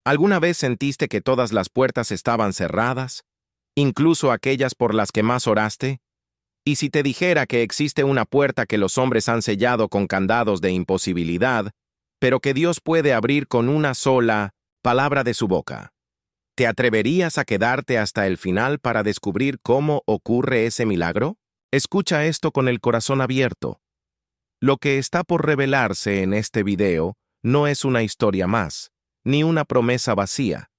¿Alguna vez sentiste que todas las puertas estaban cerradas, incluso aquellas por las que más oraste? Y si te dijera que existe una puerta que los hombres han sellado con candados de imposibilidad, pero que Dios puede abrir con una sola palabra de su boca, ¿te atreverías a quedarte hasta el final para descubrir cómo ocurre ese milagro? Escucha esto con el corazón abierto. Lo que está por revelarse en este video no es una historia más, ni una promesa vacía.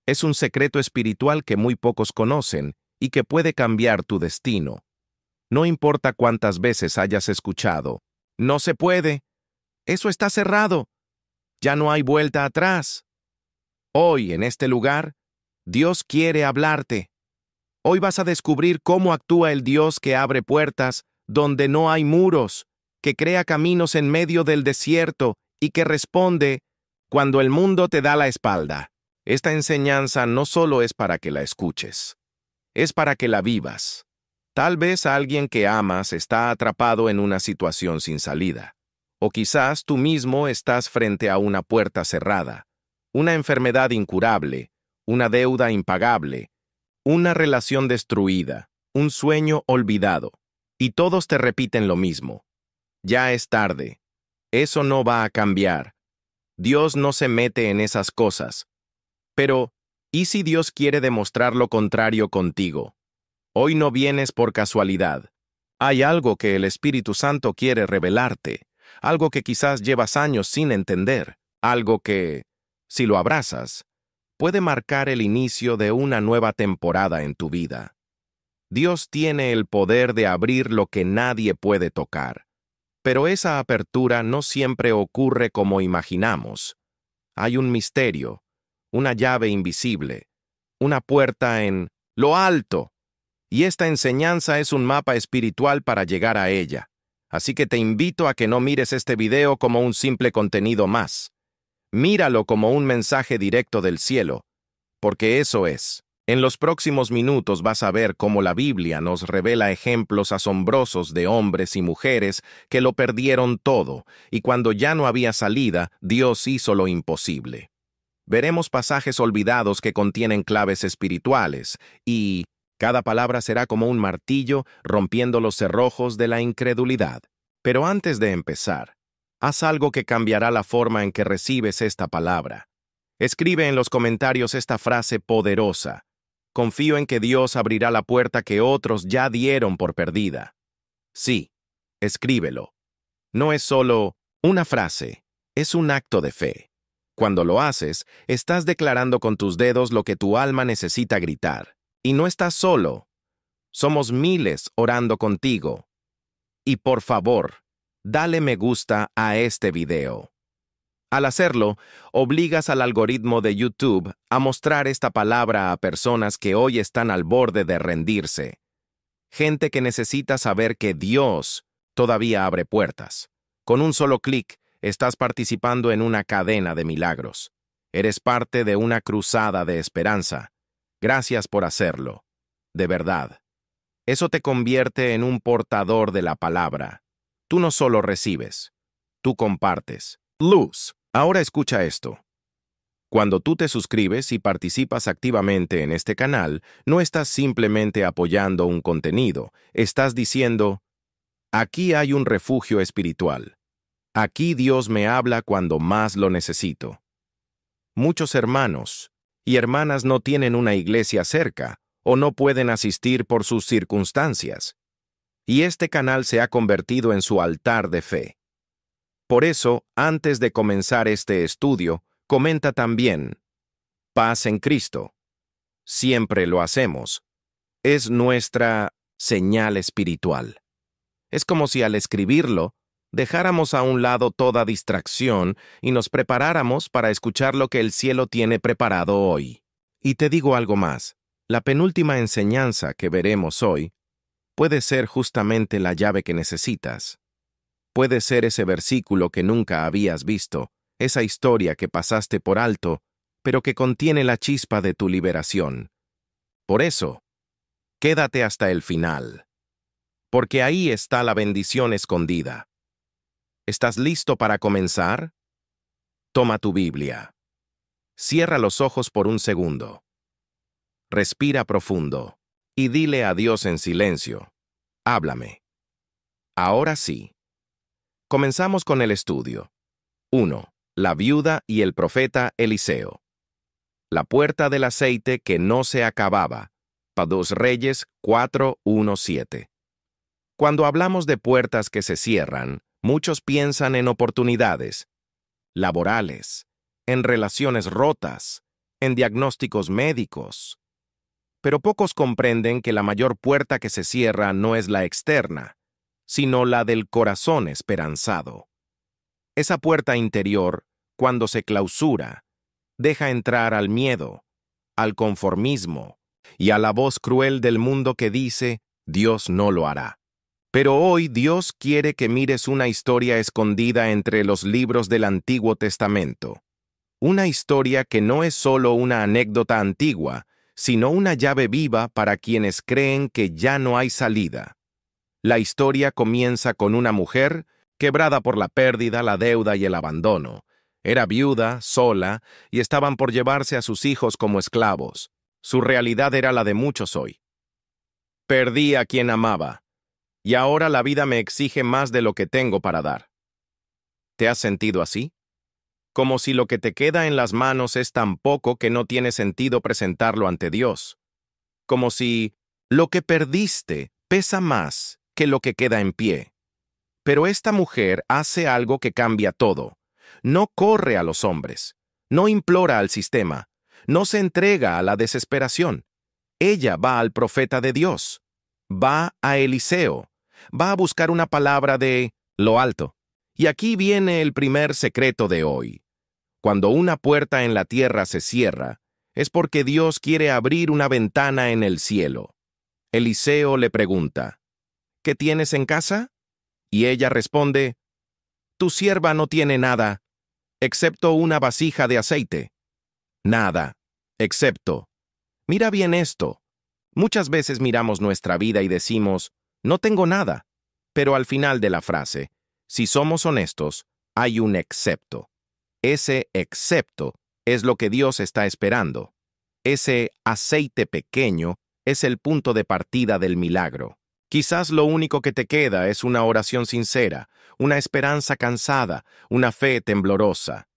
Es un secreto espiritual que muy pocos conocen y que puede cambiar tu destino. No importa cuántas veces hayas escuchado, no se puede, eso está cerrado, ya no hay vuelta atrás. Hoy, en este lugar, Dios quiere hablarte. Hoy vas a descubrir cómo actúa el Dios que abre puertas donde no hay muros, que crea caminos en medio del desierto y que responde cuando el mundo te da la espalda. Esta enseñanza no solo es para que la escuches, es para que la vivas. Tal vez alguien que amas está atrapado en una situación sin salida. O quizás tú mismo estás frente a una puerta cerrada, una enfermedad incurable, una deuda impagable, una relación destruida, un sueño olvidado. Y todos te repiten lo mismo. Ya es tarde. Eso no va a cambiar. Dios no se mete en esas cosas. Pero, ¿y si Dios quiere demostrar lo contrario contigo? Hoy no vienes por casualidad. Hay algo que el Espíritu Santo quiere revelarte, algo que quizás llevas años sin entender, algo que, si lo abrazas, puede marcar el inicio de una nueva temporada en tu vida. Dios tiene el poder de abrir lo que nadie puede tocar, pero esa apertura no siempre ocurre como imaginamos. Hay un misterio, una llave invisible, una puerta en lo alto. Y esta enseñanza es un mapa espiritual para llegar a ella. Así que te invito a que no mires este video como un simple contenido más. Míralo como un mensaje directo del cielo, porque eso es. En los próximos minutos vas a ver cómo la Biblia nos revela ejemplos asombrosos de hombres y mujeres que lo perdieron todo, y cuando ya no había salida, Dios hizo lo imposible. Veremos pasajes olvidados que contienen claves espirituales, y cada palabra será como un martillo rompiendo los cerrojos de la incredulidad. Pero antes de empezar, haz algo que cambiará la forma en que recibes esta palabra. Escribe en los comentarios esta frase poderosa. Confío en que Dios abrirá la puerta que otros ya dieron por perdida. Sí, escríbelo. No es solo una frase, es un acto de fe. Cuando lo haces, estás declarando con tus dedos lo que tu alma necesita gritar. Y no estás solo. Somos miles orando contigo. Y por favor, dale me gusta a este video. Al hacerlo, obligas al algoritmo de YouTube a mostrar esta palabra a personas que hoy están al borde de rendirse. Gente que necesita saber que Dios todavía abre puertas. Con un solo clic, estás participando en una cadena de milagros. Eres parte de una cruzada de esperanza. Gracias por hacerlo. De verdad. Eso te convierte en un portador de la palabra. Tú no solo recibes, tú compartes. Luz. Ahora escucha esto. Cuando tú te suscribes y participas activamente en este canal, no estás simplemente apoyando un contenido, estás diciendo, aquí hay un refugio espiritual. Aquí Dios me habla cuando más lo necesito. Muchos hermanos y hermanas no tienen una iglesia cerca o no pueden asistir por sus circunstancias. Y este canal se ha convertido en su altar de fe. Por eso, antes de comenzar este estudio, comenta también, paz en Cristo. Siempre lo hacemos. Es nuestra señal espiritual. Es como si al escribirlo, dejáramos a un lado toda distracción y nos preparáramos para escuchar lo que el cielo tiene preparado hoy. Y te digo algo más. La penúltima enseñanza que veremos hoy puede ser justamente la llave que necesitas. Puede ser ese versículo que nunca habías visto, esa historia que pasaste por alto, pero que contiene la chispa de tu liberación. Por eso, quédate hasta el final, porque ahí está la bendición escondida. ¿Estás listo para comenzar? Toma tu Biblia. Cierra los ojos por un segundo. Respira profundo y dile a Dios en silencio. Háblame. Ahora sí. Comenzamos con el estudio. 1. La viuda y el profeta Eliseo. La puerta del aceite que no se acababa. 2 Reyes 4:1-7. Cuando hablamos de puertas que se cierran, muchos piensan en oportunidades laborales, en relaciones rotas, en diagnósticos médicos. Pero pocos comprenden que la mayor puerta que se cierra no es la externa, sino la del corazón esperanzado. Esa puerta interior, cuando se clausura, deja entrar al miedo, al conformismo y a la voz cruel del mundo que dice, Dios no lo hará. Pero hoy Dios quiere que mires una historia escondida entre los libros del Antiguo Testamento. Una historia que no es solo una anécdota antigua, sino una llave viva para quienes creen que ya no hay salida. La historia comienza con una mujer quebrada por la pérdida, la deuda y el abandono. Era viuda, sola, y estaban por llevarse a sus hijos como esclavos. Su realidad era la de muchos hoy. Perdí a quien amaba, y ahora la vida me exige más de lo que tengo para dar. ¿Te has sentido así? Como si lo que te queda en las manos es tan poco que no tiene sentido presentarlo ante Dios. Como si lo que perdiste pesa más que lo que queda en pie. Pero esta mujer hace algo que cambia todo. No corre a los hombres, no implora al sistema, no se entrega a la desesperación. Ella va al profeta de Dios, va a Eliseo, va a buscar una palabra de lo alto. Y aquí viene el primer secreto de hoy. Cuando una puerta en la tierra se cierra, es porque Dios quiere abrir una ventana en el cielo. Eliseo le pregunta, ¿qué tienes en casa? Y ella responde, tu sierva no tiene nada, excepto una vasija de aceite. Nada, excepto. Mira bien esto. Muchas veces miramos nuestra vida y decimos, no tengo nada. Pero al final de la frase, si somos honestos, hay un excepto. Ese excepto es lo que Dios está esperando. Ese aceite pequeño es el punto de partida del milagro. Quizás lo único que te queda es una oración sincera, una esperanza cansada, una fe temblorosa.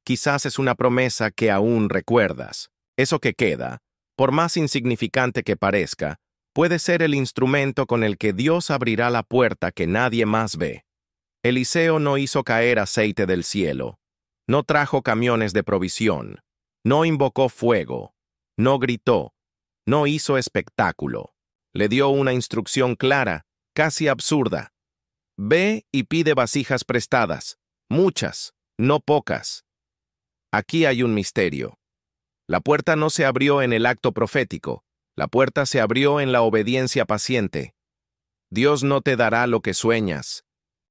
Quizás es una promesa que aún recuerdas. Eso que queda, por más insignificante que parezca, puede ser el instrumento con el que Dios abrirá la puerta que nadie más ve. Eliseo no hizo caer aceite del cielo, no trajo camiones de provisión, no invocó fuego, no gritó, no hizo espectáculo. Le dio una instrucción clara, casi absurda. Ve y pide vasijas prestadas, muchas, no pocas. Aquí hay un misterio. La puerta no se abrió en el acto profético, la puerta se abrió en la obediencia paciente. Dios no te dará lo que sueñas.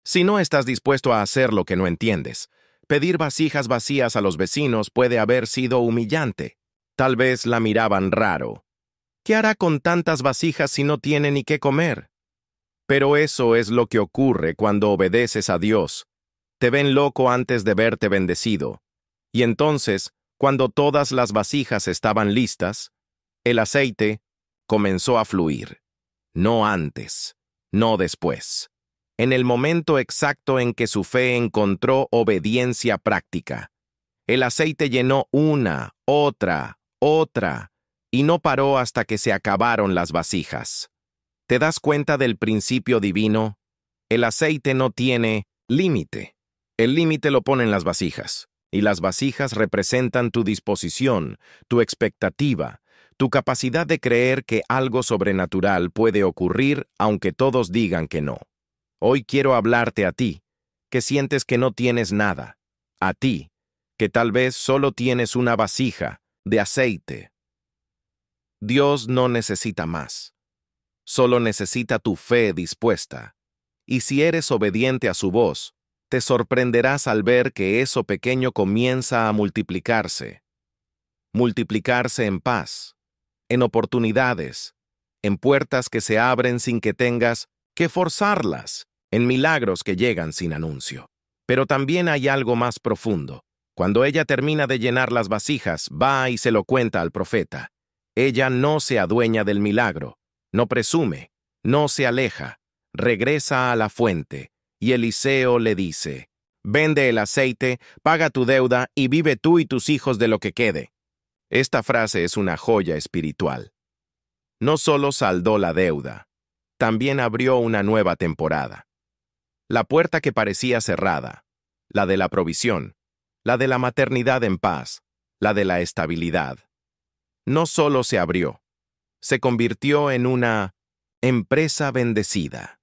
Si no estás dispuesto a hacer lo que no entiendes, pedir vasijas vacías a los vecinos puede haber sido humillante. Tal vez la miraban raro. ¿Qué hará con tantas vasijas si no tiene ni qué comer? Pero eso es lo que ocurre cuando obedeces a Dios. Te ven loco antes de verte bendecido. Y entonces, cuando todas las vasijas estaban listas, el aceite comenzó a fluir. No antes, no después. En el momento exacto en que su fe encontró obediencia práctica. El aceite llenó una, otra, y no paró hasta que se acabaron las vasijas. ¿Te das cuenta del principio divino? El aceite no tiene límite. El límite lo ponen las vasijas, y las vasijas representan tu disposición, tu expectativa, tu capacidad de creer que algo sobrenatural puede ocurrir aunque todos digan que no. Hoy quiero hablarte a ti, que sientes que no tienes nada, a ti, que tal vez solo tienes una vasija de aceite. Dios no necesita más. Solo necesita tu fe dispuesta. Y si eres obediente a su voz, te sorprenderás al ver que eso pequeño comienza a multiplicarse. Multiplicarse en paz, en oportunidades, en puertas que se abren sin que tengas que forzarlas, en milagros que llegan sin anuncio. Pero también hay algo más profundo. Cuando ella termina de llenar las vasijas, va y se lo cuenta al profeta. Ella no se adueña del milagro, no presume, no se aleja, regresa a la fuente, y Eliseo le dice: «Vende el aceite, paga tu deuda y vive tú y tus hijos de lo que quede». Esta frase es una joya espiritual. No solo saldó la deuda, también abrió una nueva temporada. La puerta que parecía cerrada, la de la provisión, la de la maternidad en paz, la de la estabilidad, no solo se abrió, se convirtió en una empresa bendecida,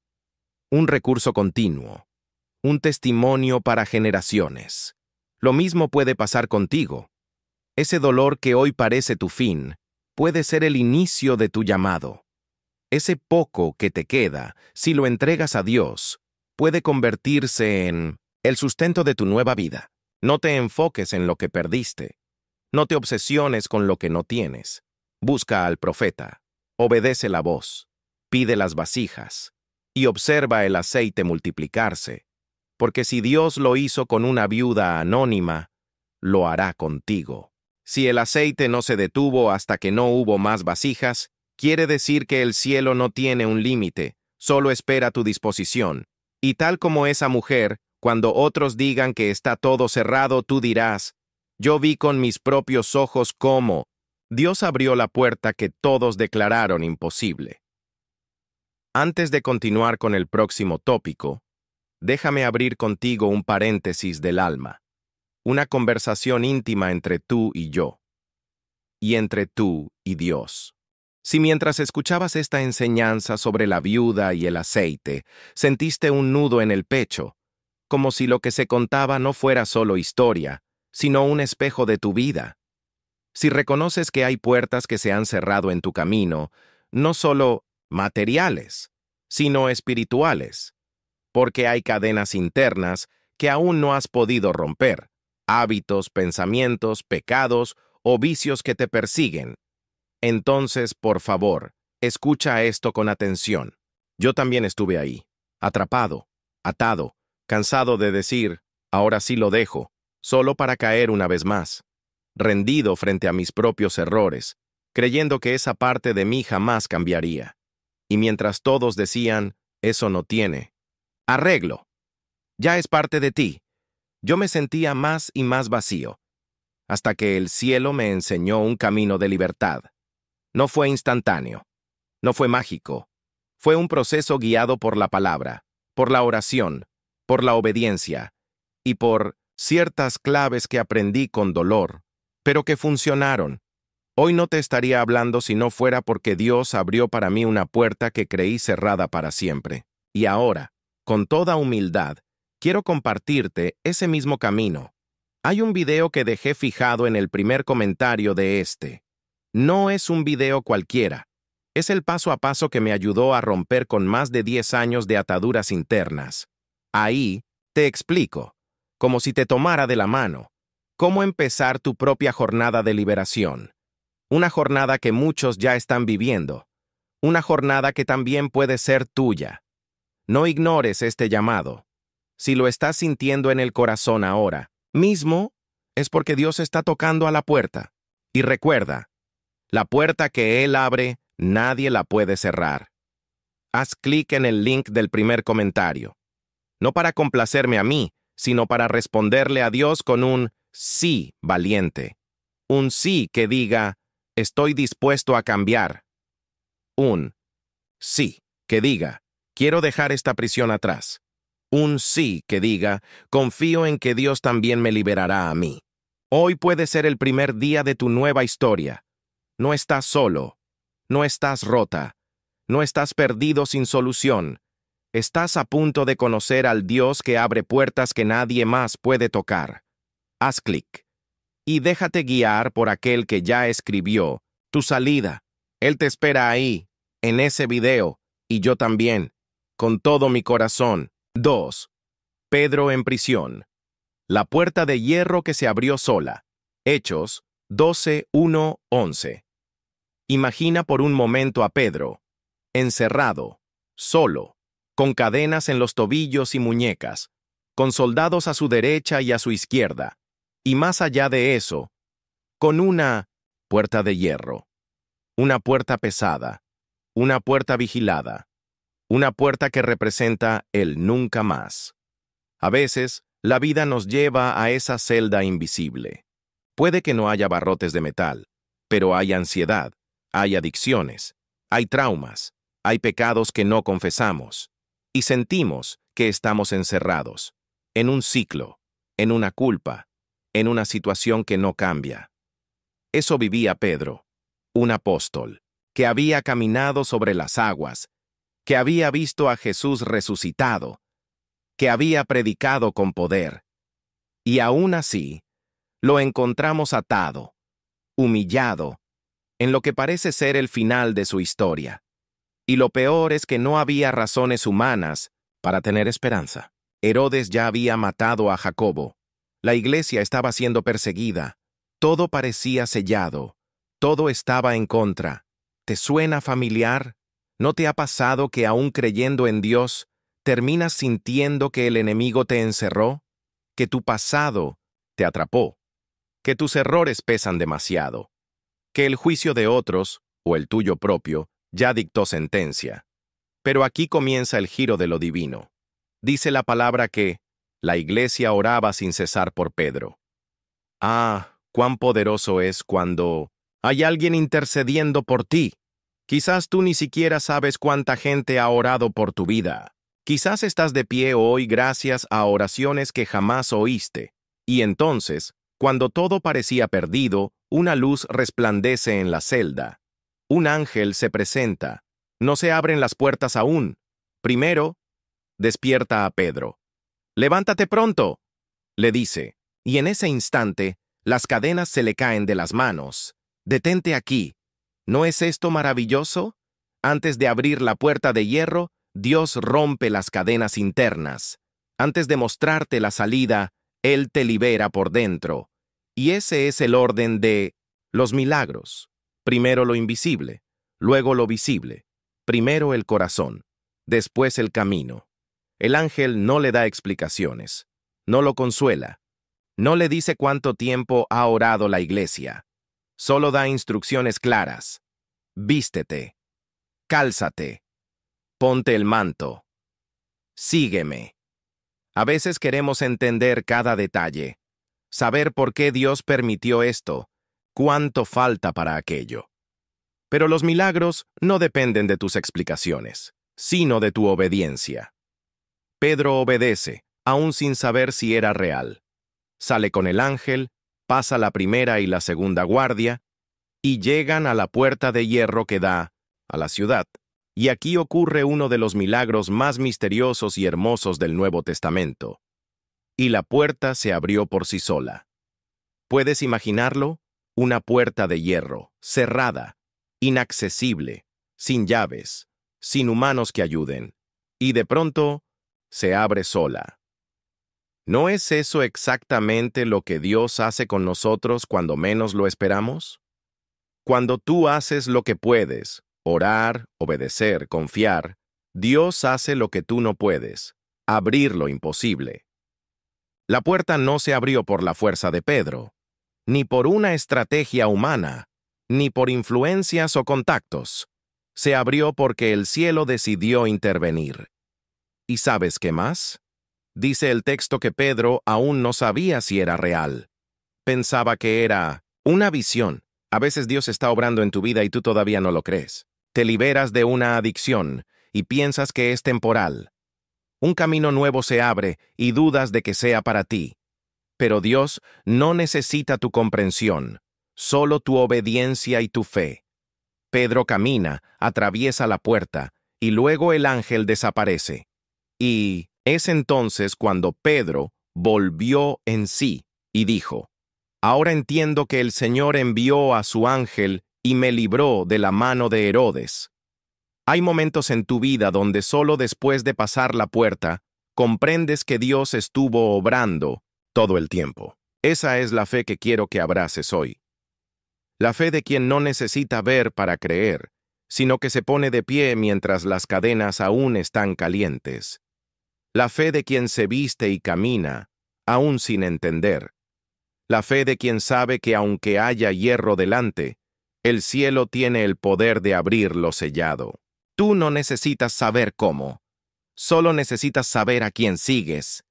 un recurso continuo, un testimonio para generaciones. Lo mismo puede pasar contigo. Ese dolor que hoy parece tu fin puede ser el inicio de tu llamado. Ese poco que te queda, si lo entregas a Dios, puede convertirse en el sustento de tu nueva vida. No te enfoques en lo que perdiste. No te obsesiones con lo que no tienes. Busca al profeta, obedece la voz, pide las vasijas y observa el aceite multiplicarse, porque si Dios lo hizo con una viuda anónima, lo hará contigo. Si el aceite no se detuvo hasta que no hubo más vasijas, quiere decir que el cielo no tiene un límite, solo espera tu disposición. Y tal como esa mujer, cuando otros digan que está todo cerrado, tú dirás: «Yo vi con mis propios ojos cómo Dios abrió la puerta que todos declararon imposible». Antes de continuar con el próximo tópico, déjame abrir contigo un paréntesis del alma, una conversación íntima entre tú y yo, y entre tú y Dios. Si mientras escuchabas esta enseñanza sobre la viuda y el aceite, sentiste un nudo en el pecho, como si lo que se contaba no fuera solo historia, sino un espejo de tu vida. Si reconoces que hay puertas que se han cerrado en tu camino, no solo materiales, sino espirituales, porque hay cadenas internas que aún no has podido romper, hábitos, pensamientos, pecados o vicios que te persiguen. Entonces, por favor, escucha esto con atención. Yo también estuve ahí, atrapado, atado, cansado de decir: «Ahora sí lo dejo», solo para caer una vez más, rendido frente a mis propios errores, creyendo que esa parte de mí jamás cambiaría. Y mientras todos decían: «Eso no tiene arreglo, ya es parte de ti», yo me sentía más y más vacío, hasta que el cielo me enseñó un camino de libertad. No fue instantáneo, no fue mágico, fue un proceso guiado por la palabra, por la oración, por la obediencia y por ciertas claves que aprendí con dolor, pero que funcionaron. Hoy no te estaría hablando si no fuera porque Dios abrió para mí una puerta que creí cerrada para siempre. Y ahora, con toda humildad, quiero compartirte ese mismo camino. Hay un video que dejé fijado en el primer comentario de este. No es un video cualquiera. Es el paso a paso que me ayudó a romper con más de 10 años de ataduras internas. Ahí te explico, como si te tomara de la mano, cómo empezar tu propia jornada de liberación. Una jornada que muchos ya están viviendo. Una jornada que también puede ser tuya. No ignores este llamado. Si lo estás sintiendo en el corazón ahora mismo, es porque Dios está tocando a la puerta. Y recuerda, la puerta que Él abre, nadie la puede cerrar. Haz clic en el link del primer comentario. No para complacerme a mí, sino para responderle a Dios con un sí valiente. Un sí que diga: «Estoy dispuesto a cambiar». Un sí que diga: «Quiero dejar esta prisión atrás». Un sí que diga: «Confío en que Dios también me liberará a mí». Hoy puede ser el primer día de tu nueva historia. No estás solo, no estás rota, no estás perdido sin solución. Estás a punto de conocer al Dios que abre puertas que nadie más puede tocar. Haz clic y déjate guiar por aquel que ya escribió tu salida. Él te espera ahí, en ese video, y yo también, con todo mi corazón. 2. Pedro en prisión. La puerta de hierro que se abrió sola. Hechos 12:1-11. Imagina por un momento a Pedro, encerrado, solo, con cadenas en los tobillos y muñecas, con soldados a su derecha y a su izquierda. Y más allá de eso, con una puerta de hierro, una puerta pesada, una puerta vigilada, una puerta que representa el nunca más. A veces, la vida nos lleva a esa celda invisible. Puede que no haya barrotes de metal, pero hay ansiedad, hay adicciones, hay traumas, hay pecados que no confesamos, y sentimos que estamos encerrados, en un ciclo, en una culpa, en una situación que no cambia. Eso vivía Pedro, un apóstol, que había caminado sobre las aguas, que había visto a Jesús resucitado, que había predicado con poder, y aún así, lo encontramos atado, humillado, en lo que parece ser el final de su historia. Y lo peor es que no había razones humanas para tener esperanza. Herodes ya había matado a Jacobo. La iglesia estaba siendo perseguida. Todo parecía sellado. Todo estaba en contra. ¿Te suena familiar? ¿No te ha pasado que aún creyendo en Dios, terminas sintiendo que el enemigo te encerró? ¿Que tu pasado te atrapó? ¿Que tus errores pesan demasiado? ¿Que el juicio de otros, o el tuyo propio, ya dictó sentencia? Pero aquí comienza el giro de lo divino. Dice la palabra que la iglesia oraba sin cesar por Pedro. Ah, cuán poderoso es cuando hay alguien intercediendo por ti. Quizás tú ni siquiera sabes cuánta gente ha orado por tu vida. Quizás estás de pie hoy gracias a oraciones que jamás oíste. Y entonces, cuando todo parecía perdido, una luz resplandece en la celda. Un ángel se presenta. No se abren las puertas aún. Primero, despierta a Pedro. «Levántate pronto», le dice, y en ese instante, las cadenas se le caen de las manos. «Detente aquí. ¿No es esto maravilloso? Antes de abrir la puerta de hierro, Dios rompe las cadenas internas. Antes de mostrarte la salida, Él te libera por dentro. Y ese es el orden de los milagros. Primero lo invisible, luego lo visible. Primero el corazón, después el camino. El ángel no le da explicaciones, no lo consuela, no le dice cuánto tiempo ha orado la iglesia. Solo da instrucciones claras. Vístete, cálzate, ponte el manto, sígueme. A veces queremos entender cada detalle, saber por qué Dios permitió esto, cuánto falta para aquello. Pero los milagros no dependen de tus explicaciones, sino de tu obediencia. Pedro obedece, aún sin saber si era real. Sale con el ángel, pasa la primera y la segunda guardia, y llegan a la puerta de hierro que da a la ciudad. Y aquí ocurre uno de los milagros más misteriosos y hermosos del Nuevo Testamento. Y la puerta se abrió por sí sola. ¿Puedes imaginarlo? Una puerta de hierro, cerrada, inaccesible, sin llaves, sin humanos que ayuden. Y de pronto, se abre sola. ¿No es eso exactamente lo que Dios hace con nosotros cuando menos lo esperamos? Cuando tú haces lo que puedes, orar, obedecer, confiar, Dios hace lo que tú no puedes, abrir lo imposible. La puerta no se abrió por la fuerza de Pedro, ni por una estrategia humana, ni por influencias o contactos. Se abrió porque el cielo decidió intervenir. ¿Y sabes qué más? Dice el texto que Pedro aún no sabía si era real. Pensaba que era una visión. A veces Dios está obrando en tu vida y tú todavía no lo crees. Te liberas de una adicción y piensas que es temporal. Un camino nuevo se abre y dudas de que sea para ti. Pero Dios no necesita tu comprensión, solo tu obediencia y tu fe. Pedro camina, atraviesa la puerta, y luego el ángel desaparece. Y es entonces cuando Pedro volvió en sí y dijo: «Ahora entiendo que el Señor envió a su ángel y me libró de la mano de Herodes». Hay momentos en tu vida donde solo después de pasar la puerta comprendes que Dios estuvo obrando todo el tiempo. Esa es la fe que quiero que abraces hoy. La fe de quien no necesita ver para creer, sino que se pone de pie mientras las cadenas aún están calientes. La fe de quien se viste y camina, aún sin entender. La fe de quien sabe que aunque haya hierro delante, el cielo tiene el poder de abrir lo sellado. Tú no necesitas saber cómo, solo necesitas saber a quién sigues.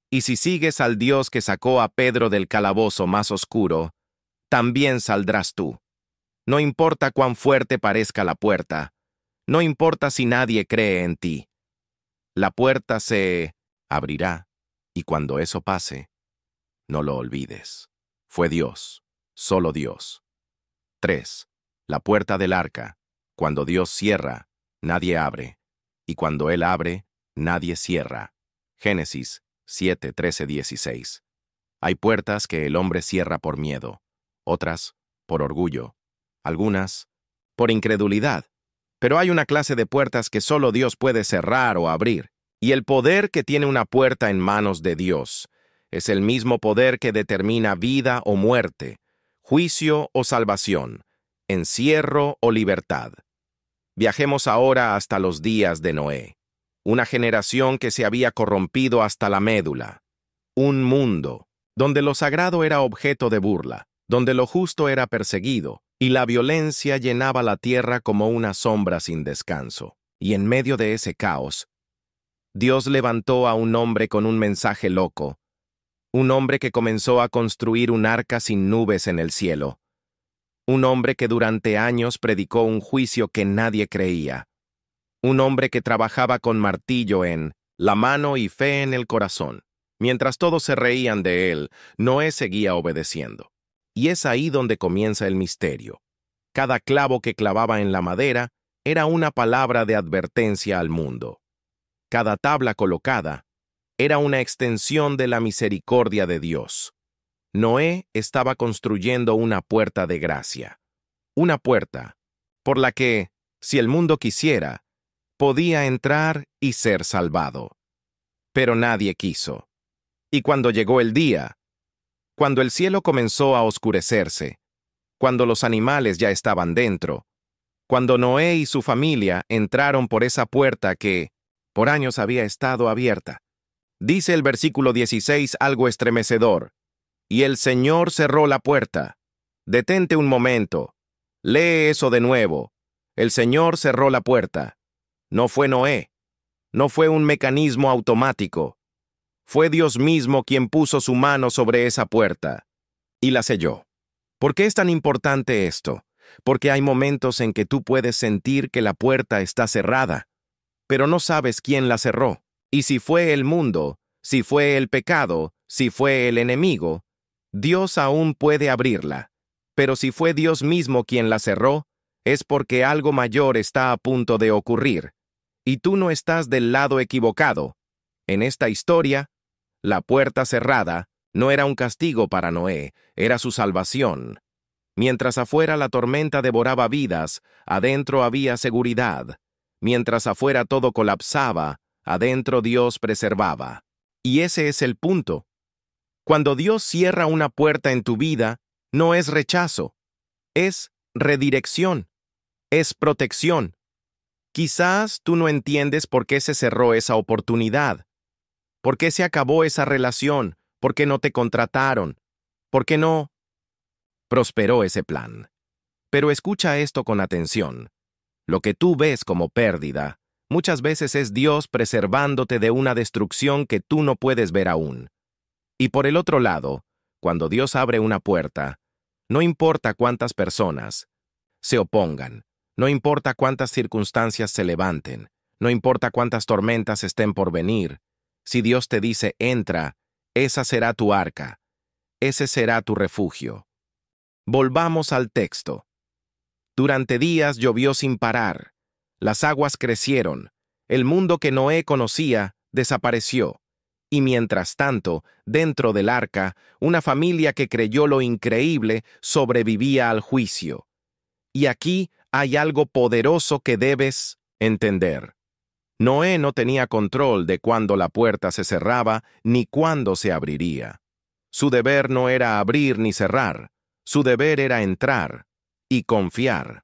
Y si sigues al Dios que sacó a Pedro del calabozo más oscuro, también saldrás tú. No importa cuán fuerte parezca la puerta, no importa si nadie cree en ti. La puerta se abrirá, y cuando eso pase, no lo olvides. Fue Dios, solo Dios. 3. La puerta del arca. Cuando Dios cierra, nadie abre, y cuando Él abre, nadie cierra. Génesis 7, 13, 16. Hay puertas que el hombre cierra por miedo, otras por orgullo, algunas por incredulidad. Pero hay una clase de puertas que solo Dios puede cerrar o abrir, y el poder que tiene una puerta en manos de Dios es el mismo poder que determina vida o muerte, juicio o salvación, encierro o libertad. Viajemos ahora hasta los días de Noé, una generación que se había corrompido hasta la médula, un mundo donde lo sagrado era objeto de burla, donde lo justo era perseguido, y la violencia llenaba la tierra como una sombra sin descanso. Y en medio de ese caos, Dios levantó a un hombre con un mensaje loco, un hombre que comenzó a construir un arca sin nubes en el cielo, un hombre que durante años predicó un juicio que nadie creía, un hombre que trabajaba con martillo en la mano y fe en el corazón. Mientras todos se reían de él, Noé seguía obedeciendo. Y es ahí donde comienza el misterio. Cada clavo que clavaba en la madera era una palabra de advertencia al mundo. Cada tabla colocada era una extensión de la misericordia de Dios. Noé estaba construyendo una puerta de gracia. Una puerta por la que, si el mundo quisiera, podía entrar y ser salvado. Pero nadie quiso. Y cuando llegó el día, cuando el cielo comenzó a oscurecerse, cuando los animales ya estaban dentro, cuando Noé y su familia entraron por esa puerta que, por años había estado abierta, dice el versículo 16 algo estremecedor, y el Señor cerró la puerta. Detente un momento, lee eso de nuevo. El Señor cerró la puerta. No fue Noé, no fue un mecanismo automático. Fue Dios mismo quien puso su mano sobre esa puerta y la selló. ¿Por qué es tan importante esto? Porque hay momentos en que tú puedes sentir que la puerta está cerrada, pero no sabes quién la cerró. Y si fue el mundo, si fue el pecado, si fue el enemigo, Dios aún puede abrirla. Pero si fue Dios mismo quien la cerró, es porque algo mayor está a punto de ocurrir. Y tú no estás del lado equivocado. En esta historia, la puerta cerrada no era un castigo para Noé, era su salvación. Mientras afuera la tormenta devoraba vidas, adentro había seguridad. Mientras afuera todo colapsaba, adentro Dios preservaba. Y ese es el punto. Cuando Dios cierra una puerta en tu vida, no es rechazo, es redirección, es protección. Quizás tú no entiendes por qué se cerró esa oportunidad. ¿Por qué se acabó esa relación? ¿Por qué no te contrataron? ¿Por qué no prosperó ese plan? Pero escucha esto con atención. Lo que tú ves como pérdida, muchas veces es Dios preservándote de una destrucción que tú no puedes ver aún. Y por el otro lado, cuando Dios abre una puerta, no importa cuántas personas se opongan, no importa cuántas circunstancias se levanten, no importa cuántas tormentas estén por venir, si Dios te dice, entra, esa será tu arca, ese será tu refugio. Volvamos al texto. Durante días llovió sin parar, las aguas crecieron, el mundo que Noé conocía desapareció, y mientras tanto, dentro del arca, una familia que creyó lo increíble sobrevivía al juicio. Y aquí hay algo poderoso que debes entender. Noé no tenía control de cuándo la puerta se cerraba ni cuándo se abriría. Su deber no era abrir ni cerrar, su deber era entrar y confiar.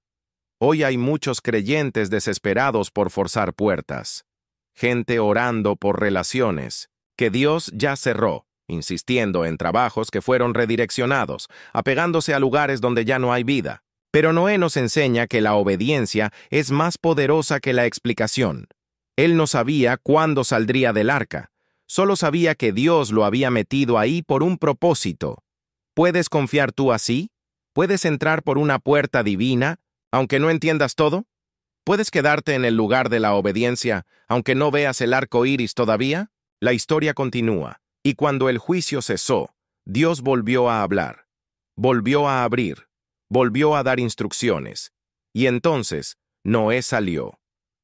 Hoy hay muchos creyentes desesperados por forzar puertas, gente orando por relaciones que Dios ya cerró, insistiendo en trabajos que fueron redireccionados, apegándose a lugares donde ya no hay vida. Pero Noé nos enseña que la obediencia es más poderosa que la explicación. Él no sabía cuándo saldría del arca, solo sabía que Dios lo había metido ahí por un propósito. ¿Puedes confiar tú así? ¿Puedes entrar por una puerta divina, aunque no entiendas todo? ¿Puedes quedarte en el lugar de la obediencia, aunque no veas el arco iris todavía? La historia continúa, y cuando el juicio cesó, Dios volvió a hablar, volvió a abrir, volvió a dar instrucciones, y entonces Noé salió,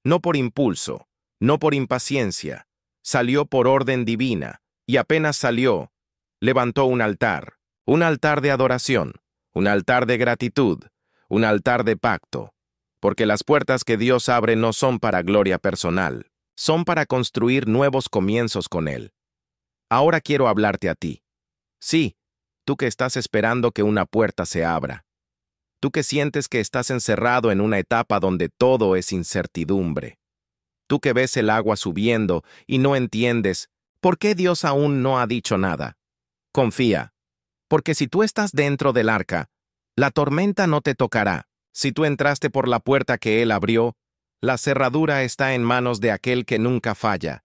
no por impulso, no por impaciencia, salió por orden divina, y apenas salió, levantó un altar de adoración, un altar de gratitud, un altar de pacto, porque las puertas que Dios abre no son para gloria personal, son para construir nuevos comienzos con Él. Ahora quiero hablarte a ti. Sí, tú que estás esperando que una puerta se abra. Tú que sientes que estás encerrado en una etapa donde todo es incertidumbre. Tú que ves el agua subiendo y no entiendes por qué Dios aún no ha dicho nada. Confía, porque si tú estás dentro del arca, la tormenta no te tocará. Si tú entraste por la puerta que Él abrió, la cerradura está en manos de aquel que nunca falla.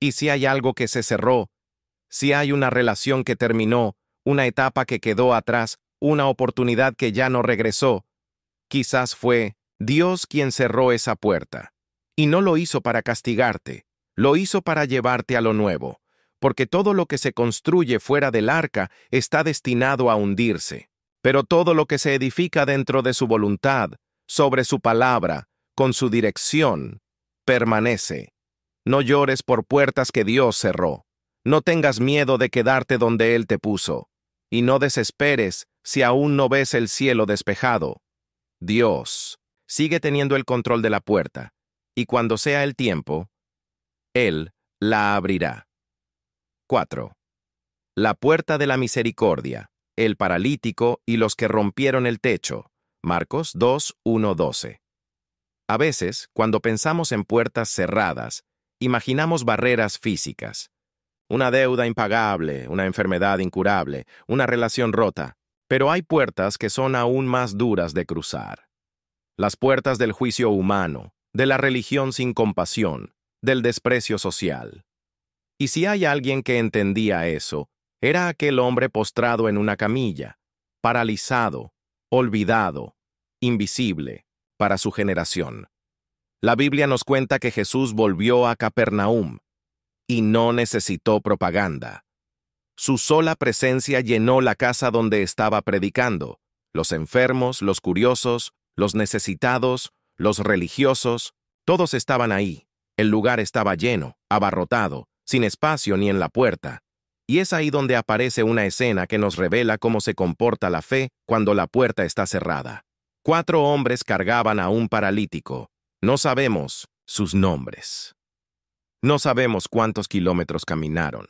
Y si hay algo que se cerró, si hay una relación que terminó, una etapa que quedó atrás, una oportunidad que ya no regresó, quizás fue Dios quien cerró esa puerta. Y no lo hizo para castigarte, lo hizo para llevarte a lo nuevo, porque todo lo que se construye fuera del arca está destinado a hundirse. Pero todo lo que se edifica dentro de su voluntad, sobre su palabra, con su dirección, permanece. No llores por puertas que Dios cerró. No tengas miedo de quedarte donde Él te puso. Y no desesperes si aún no ves el cielo despejado. Dios sigue teniendo el control de la puerta, y cuando sea el tiempo, Él la abrirá. 4. La puerta de la misericordia, el paralítico y los que rompieron el techo. Marcos 2, 1, 12. A veces, cuando pensamos en puertas cerradas, imaginamos barreras físicas. Una deuda impagable, una enfermedad incurable, una relación rota. Pero hay puertas que son aún más duras de cruzar. Las puertas del juicio humano, de la religión sin compasión, del desprecio social. Y si hay alguien que entendía eso, era aquel hombre postrado en una camilla, paralizado, olvidado, invisible, para su generación. La Biblia nos cuenta que Jesús volvió a Capernaum y no necesitó propaganda. Su sola presencia llenó la casa donde estaba predicando. Los enfermos, los curiosos, los necesitados, los religiosos, todos estaban ahí. El lugar estaba lleno, abarrotado, sin espacio ni en la puerta. Y es ahí donde aparece una escena que nos revela cómo se comporta la fe cuando la puerta está cerrada. 4 hombres cargaban a un paralítico. No sabemos sus nombres. No sabemos cuántos kilómetros caminaron.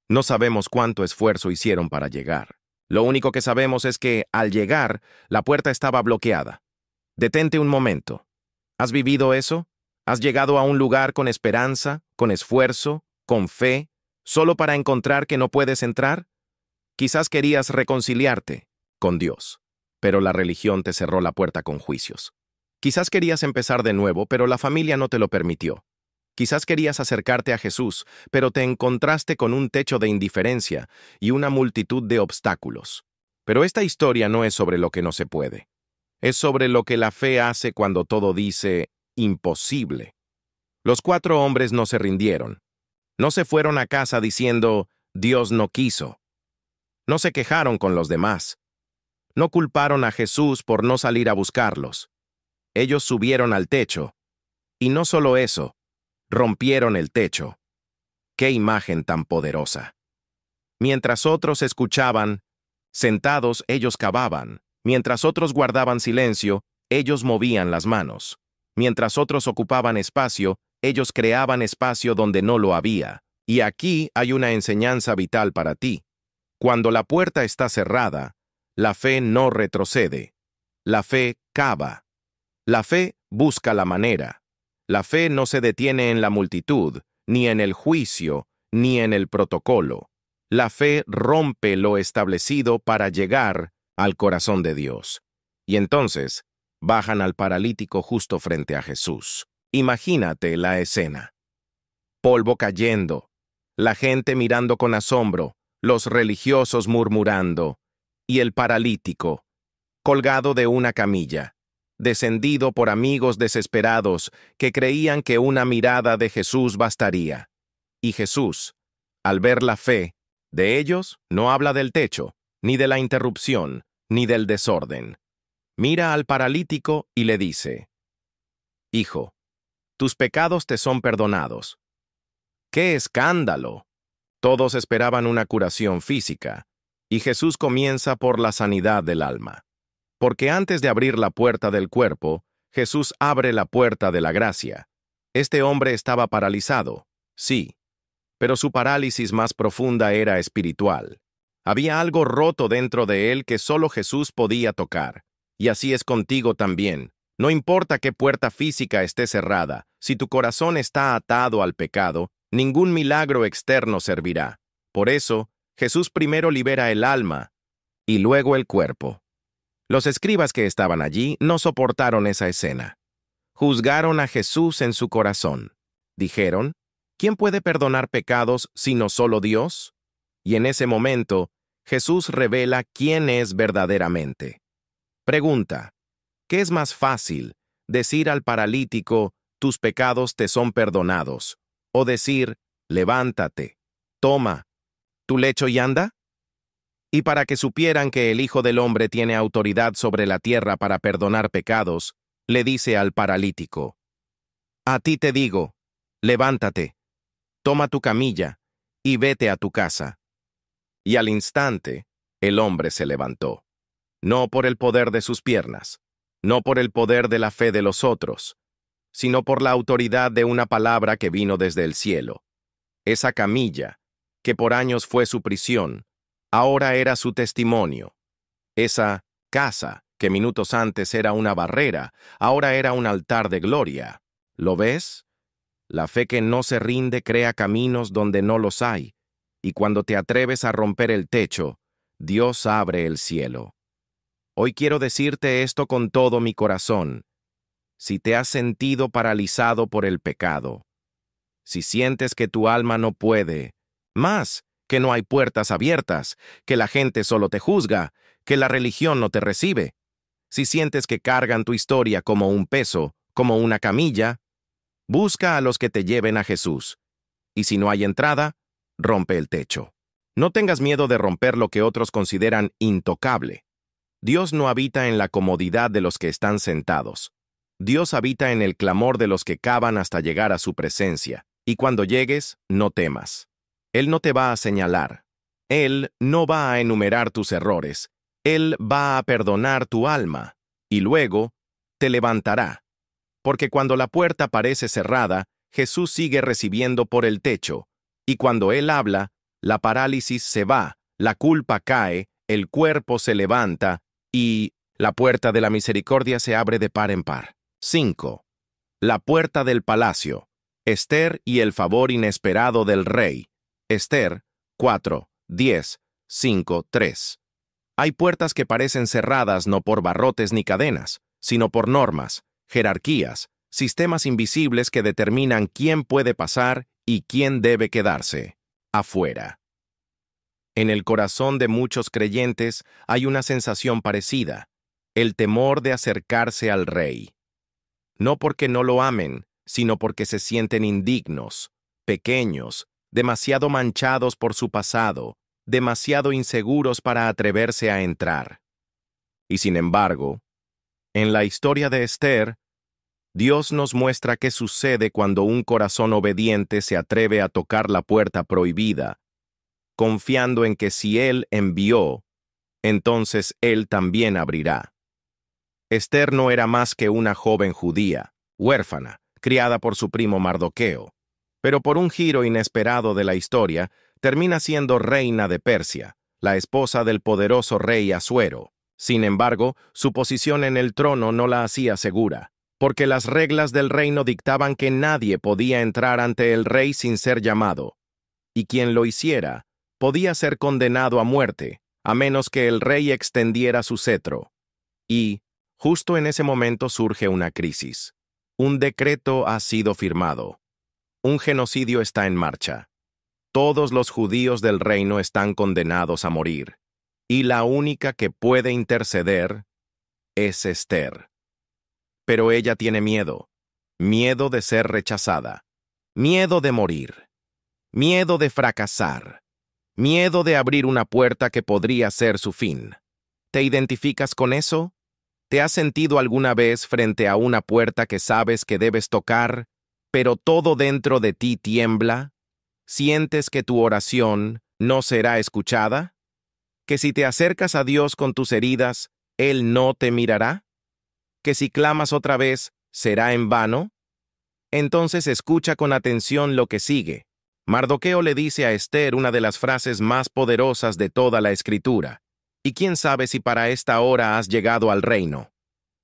No sabemos cuánto esfuerzo hicieron para llegar. Lo único que sabemos es que, al llegar, la puerta estaba bloqueada. Detente un momento. ¿Has vivido eso? ¿Has llegado a un lugar con esperanza, con esfuerzo, con fe, solo para encontrar que no puedes entrar? Quizás querías reconciliarte con Dios, pero la religión te cerró la puerta con juicios. Quizás querías empezar de nuevo, pero la familia no te lo permitió. Quizás querías acercarte a Jesús, pero te encontraste con un techo de indiferencia y una multitud de obstáculos. Pero esta historia no es sobre lo que no se puede. Es sobre lo que la fe hace cuando todo dice imposible. Los 4 hombres no se rindieron. No se fueron a casa diciendo, Dios no quiso. No se quejaron con los demás. No culparon a Jesús por no salir a buscarlos. Ellos subieron al techo. Y no solo eso, rompieron el techo. ¡Qué imagen tan poderosa! Mientras otros escuchaban, sentados ellos cavaban. Mientras otros guardaban silencio, ellos movían las manos. Mientras otros ocupaban espacio, ellos creaban espacio donde no lo había. Y aquí hay una enseñanza vital para ti. Cuando la puerta está cerrada, la fe no retrocede. La fe cava. La fe busca la manera. La fe no se detiene en la multitud, ni en el juicio, ni en el protocolo. La fe rompe lo establecido para llegar al corazón de Dios. Y entonces, bajan al paralítico justo frente a Jesús. Imagínate la escena. Polvo cayendo, la gente mirando con asombro, los religiosos murmurando, y el paralítico, colgado de una camilla, descendido por amigos desesperados que creían que una mirada de Jesús bastaría. Y Jesús, al ver la fe de ellos, no habla del techo, ni de la interrupción, ni del desorden. Mira al paralítico y le dice: Hijo, tus pecados te son perdonados. ¡Qué escándalo! Todos esperaban una curación física, y Jesús comienza por la sanidad del alma. Porque antes de abrir la puerta del cuerpo, Jesús abre la puerta de la gracia. Este hombre estaba paralizado, sí, pero su parálisis más profunda era espiritual. Había algo roto dentro de él que solo Jesús podía tocar. Y así es contigo también. No importa qué puerta física esté cerrada, si tu corazón está atado al pecado, ningún milagro externo servirá. Por eso, Jesús primero libera el alma y luego el cuerpo. Los escribas que estaban allí no soportaron esa escena. Juzgaron a Jesús en su corazón. Dijeron: ¿Quién puede perdonar pecados sino solo Dios? Y en ese momento, Jesús revela quién es verdaderamente. Pregunta: ¿qué es más fácil, decir al paralítico, tus pecados te son perdonados, o decir, levántate, toma tu lecho y anda? Y para que supieran que el Hijo del Hombre tiene autoridad sobre la tierra para perdonar pecados, le dice al paralítico: a ti te digo, levántate, toma tu camilla y vete a tu casa. Y al instante, el hombre se levantó. No por el poder de sus piernas, no por el poder de la fe de los otros, sino por la autoridad de una palabra que vino desde el cielo. Esa camilla, que por años fue su prisión, ahora era su testimonio. Esa casa, que minutos antes era una barrera, ahora era un altar de gloria. ¿Lo ves? La fe que no se rinde crea caminos donde no los hay, y cuando te atreves a romper el techo, Dios abre el cielo. Hoy quiero decirte esto con todo mi corazón. Si te has sentido paralizado por el pecado, si sientes que tu alma no puede, más que no hay puertas abiertas, que la gente solo te juzga, que la religión no te recibe, si sientes que cargan tu historia como un peso, como una camilla, busca a los que te lleven a Jesús. Y si no hay entrada, rompe el techo. No tengas miedo de romper lo que otros consideran intocable. Dios no habita en la comodidad de los que están sentados. Dios habita en el clamor de los que cavan hasta llegar a su presencia. Y cuando llegues, no temas. Él no te va a señalar. Él no va a enumerar tus errores. Él va a perdonar tu alma. Y luego, te levantará. Porque cuando la puerta parece cerrada, Jesús sigue recibiendo por el techo. Y cuando Él habla, la parálisis se va, la culpa cae, el cuerpo se levanta, y la puerta de la misericordia se abre de par en par. 5. La puerta del palacio. Ester y el favor inesperado del rey. Ester 4, 10, 5, 3. Hay puertas que parecen cerradas no por barrotes ni cadenas, sino por normas, jerarquías, sistemas invisibles que determinan quién puede pasar y quién debe quedarse afuera. En el corazón de muchos creyentes hay una sensación parecida, el temor de acercarse al Rey. No porque no lo amen, sino porque se sienten indignos, pequeños, demasiado manchados por su pasado, demasiado inseguros para atreverse a entrar. Y sin embargo, en la historia de Ester, Dios nos muestra qué sucede cuando un corazón obediente se atreve a tocar la puerta prohibida, confiando en que si Él envió, entonces Él también abrirá. Ester no era más que una joven judía, huérfana, criada por su primo Mardoqueo, pero por un giro inesperado de la historia, termina siendo reina de Persia, la esposa del poderoso rey Asuero. Sin embargo, su posición en el trono no la hacía segura, porque las reglas del reino dictaban que nadie podía entrar ante el rey sin ser llamado, y quien lo hiciera podía ser condenado a muerte, a menos que el rey extendiera su cetro. Y, justo en ese momento surge una crisis. Un decreto ha sido firmado. Un genocidio está en marcha. Todos los judíos del reino están condenados a morir. Y la única que puede interceder es Ester. Pero ella tiene miedo. Miedo de ser rechazada. Miedo de morir. Miedo de fracasar. Miedo de abrir una puerta que podría ser su fin. ¿Te identificas con eso? ¿Te has sentido alguna vez frente a una puerta que sabes que debes tocar, pero todo dentro de ti tiembla? ¿Sientes que tu oración no será escuchada? ¿Que si te acercas a Dios con tus heridas, Él no te mirará? ¿Que si clamas otra vez, será en vano? Entonces escucha con atención lo que sigue. Mardoqueo le dice a Ester una de las frases más poderosas de toda la Escritura. Y quién sabe si para esta hora has llegado al reino.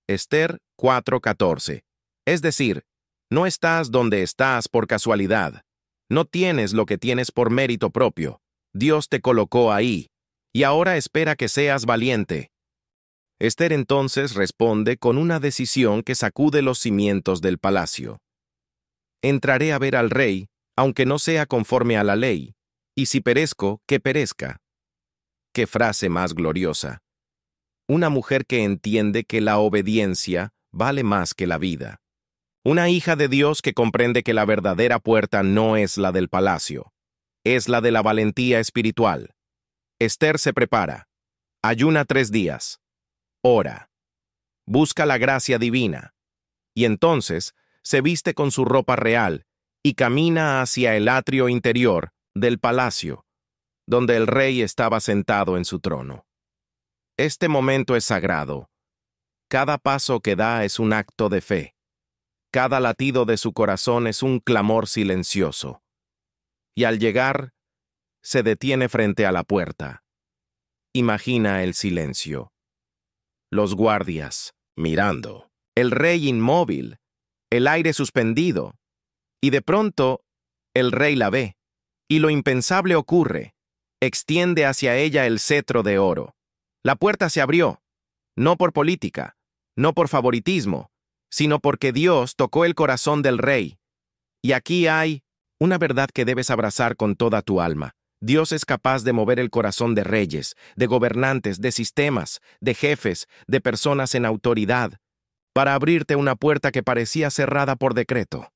Ester 4:14. Es decir, no estás donde estás por casualidad. No tienes lo que tienes por mérito propio. Dios te colocó ahí, y ahora espera que seas valiente. Ester entonces responde con una decisión que sacude los cimientos del palacio. Entraré a ver al rey, aunque no sea conforme a la ley, y si perezco, que perezca. ¡Qué frase más gloriosa! Una mujer que entiende que la obediencia vale más que la vida. Una hija de Dios que comprende que la verdadera puerta no es la del palacio, es la de la valentía espiritual. Ester se prepara, ayuna 3 días, ora, busca la gracia divina, y entonces se viste con su ropa real y camina hacia el atrio interior del palacio, donde el rey estaba sentado en su trono. Este momento es sagrado. Cada paso que da es un acto de fe. Cada latido de su corazón es un clamor silencioso. Y al llegar, se detiene frente a la puerta. Imagina el silencio. Los guardias, mirando. El rey inmóvil. El aire suspendido. Y de pronto, el rey la ve. Y lo impensable ocurre. Extiende hacia ella el cetro de oro. La puerta se abrió. No por política, no por favoritismo, sino porque Dios tocó el corazón del rey. Y aquí hay una verdad que debes abrazar con toda tu alma. Dios es capaz de mover el corazón de reyes, de gobernantes, de sistemas, de jefes, de personas en autoridad, para abrirte una puerta que parecía cerrada por decreto.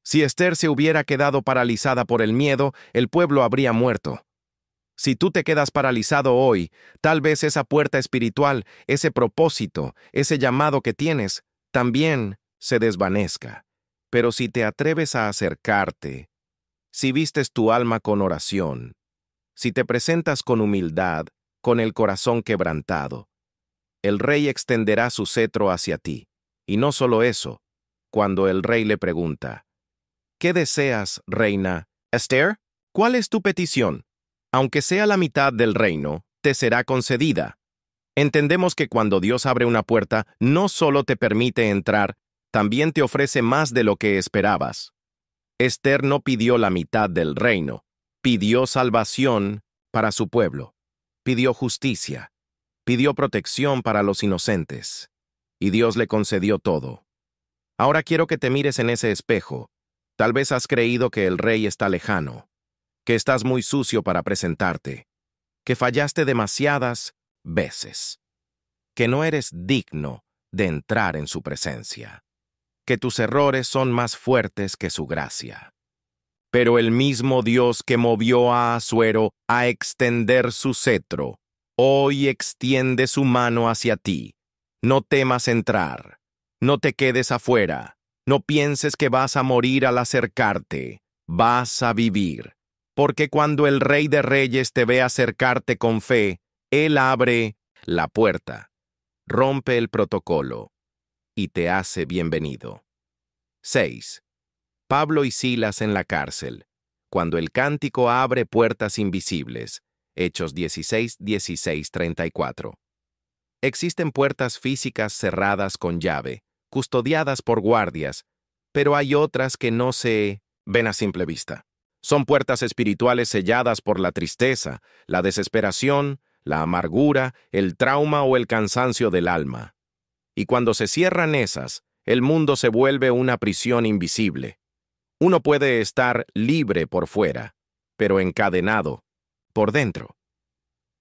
Si Ester se hubiera quedado paralizada por el miedo, el pueblo habría muerto. Si tú te quedas paralizado hoy, tal vez esa puerta espiritual, ese propósito, ese llamado que tienes, también se desvanezca. Pero si te atreves a acercarte, si vistes tu alma con oración, si te presentas con humildad, con el corazón quebrantado, el rey extenderá su cetro hacia ti. Y no solo eso, cuando el rey le pregunta, ¿qué deseas, reina? Ester, ¿cuál es tu petición? Aunque sea la mitad del reino, te será concedida. Entendemos que cuando Dios abre una puerta, no solo te permite entrar, también te ofrece más de lo que esperabas. Ester no pidió la mitad del reino, pidió salvación para su pueblo, pidió justicia, pidió protección para los inocentes, y Dios le concedió todo. Ahora quiero que te mires en ese espejo. Tal vez has creído que el rey está lejano, que estás muy sucio para presentarte, que fallaste demasiadas veces, que no eres digno de entrar en su presencia, que tus errores son más fuertes que su gracia. Pero el mismo Dios que movió a Asuero a extender su cetro, hoy extiende su mano hacia ti. No temas entrar, no te quedes afuera, no pienses que vas a morir al acercarte, vas a vivir. Porque cuando el Rey de Reyes te ve acercarte con fe, Él abre la puerta, rompe el protocolo y te hace bienvenido. 6. Pablo y Silas en la cárcel, cuando el cántico abre puertas invisibles. Hechos 16:34. Existen puertas físicas cerradas con llave, custodiadas por guardias, pero hay otras que no se ven a simple vista. Son puertas espirituales selladas por la tristeza, la desesperación, la amargura, el trauma o el cansancio del alma. Y cuando se cierran esas, el mundo se vuelve una prisión invisible. Uno puede estar libre por fuera, pero encadenado por dentro.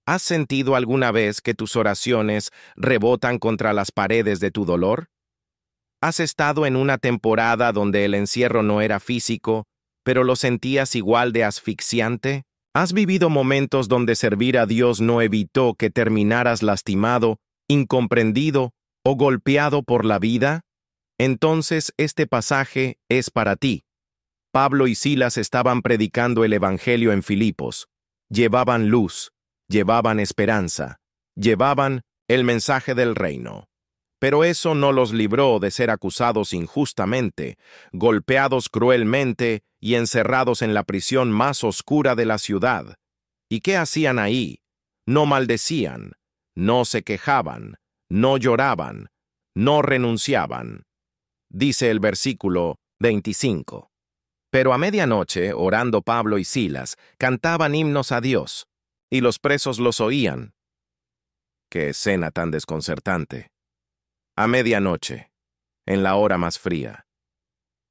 ¿Has sentido alguna vez que tus oraciones rebotan contra las paredes de tu dolor? ¿Has estado en una temporada donde el encierro no era físico, pero lo sentías igual de asfixiante? ¿Has vivido momentos donde servir a Dios no evitó que terminaras lastimado, incomprendido o golpeado por la vida? Entonces este pasaje es para ti. Pablo y Silas estaban predicando el Evangelio en Filipos. Llevaban luz, llevaban esperanza, llevaban el mensaje del reino. Pero eso no los libró de ser acusados injustamente, golpeados cruelmente y encerrados en la prisión más oscura de la ciudad. ¿Y qué hacían ahí? No maldecían, no se quejaban, no lloraban, no renunciaban. Dice el versículo 25. Pero a medianoche, orando Pablo y Silas, cantaban himnos a Dios, y los presos los oían. ¡Qué escena tan desconcertante! A medianoche, en la hora más fría,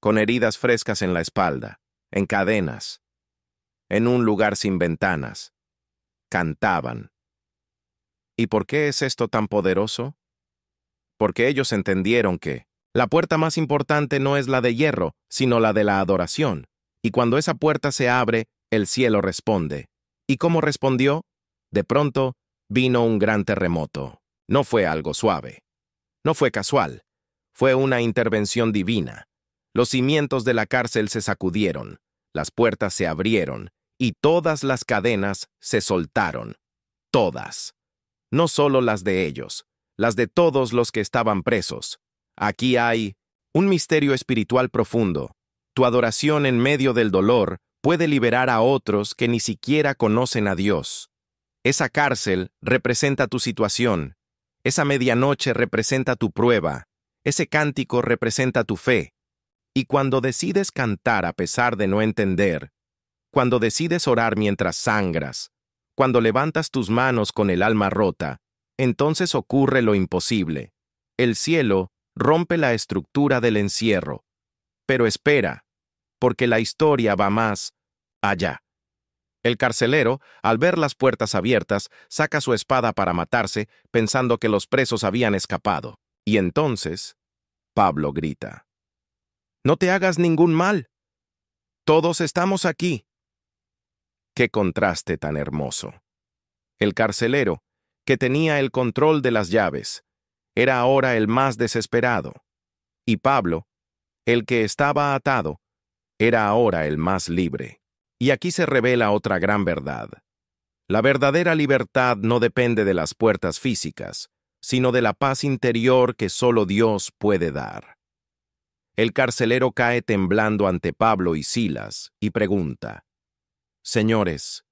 con heridas frescas en la espalda, en cadenas, en un lugar sin ventanas, cantaban. ¿Y por qué es esto tan poderoso? Porque ellos entendieron que la puerta más importante no es la de hierro, sino la de la adoración. Y cuando esa puerta se abre, el cielo responde. ¿Y cómo respondió? De pronto, vino un gran terremoto. No fue algo suave. No fue casual. Fue una intervención divina. Los cimientos de la cárcel se sacudieron, las puertas se abrieron, y todas las cadenas se soltaron. Todas. No solo las de ellos, las de todos los que estaban presos. Aquí hay un misterio espiritual profundo. Tu adoración en medio del dolor puede liberar a otros que ni siquiera conocen a Dios. Esa cárcel representa tu situación. Esa medianoche representa tu prueba. Ese cántico representa tu fe. Y cuando decides cantar a pesar de no entender, cuando decides orar mientras sangras, cuando levantas tus manos con el alma rota, entonces ocurre lo imposible. El cielo rompe la estructura del encierro. Pero espera, porque la historia va más allá. El carcelero, al ver las puertas abiertas, saca su espada para matarse, pensando que los presos habían escapado. Y entonces, Pablo grita: «No te hagas ningún mal. Todos estamos aquí». ¡Qué contraste tan hermoso! El carcelero, que tenía el control de las llaves, era ahora el más desesperado. Y Pablo, el que estaba atado, era ahora el más libre. Y aquí se revela otra gran verdad. La verdadera libertad no depende de las puertas físicas, sino de la paz interior que solo Dios puede dar. El carcelero cae temblando ante Pablo y Silas y pregunta: «Señores,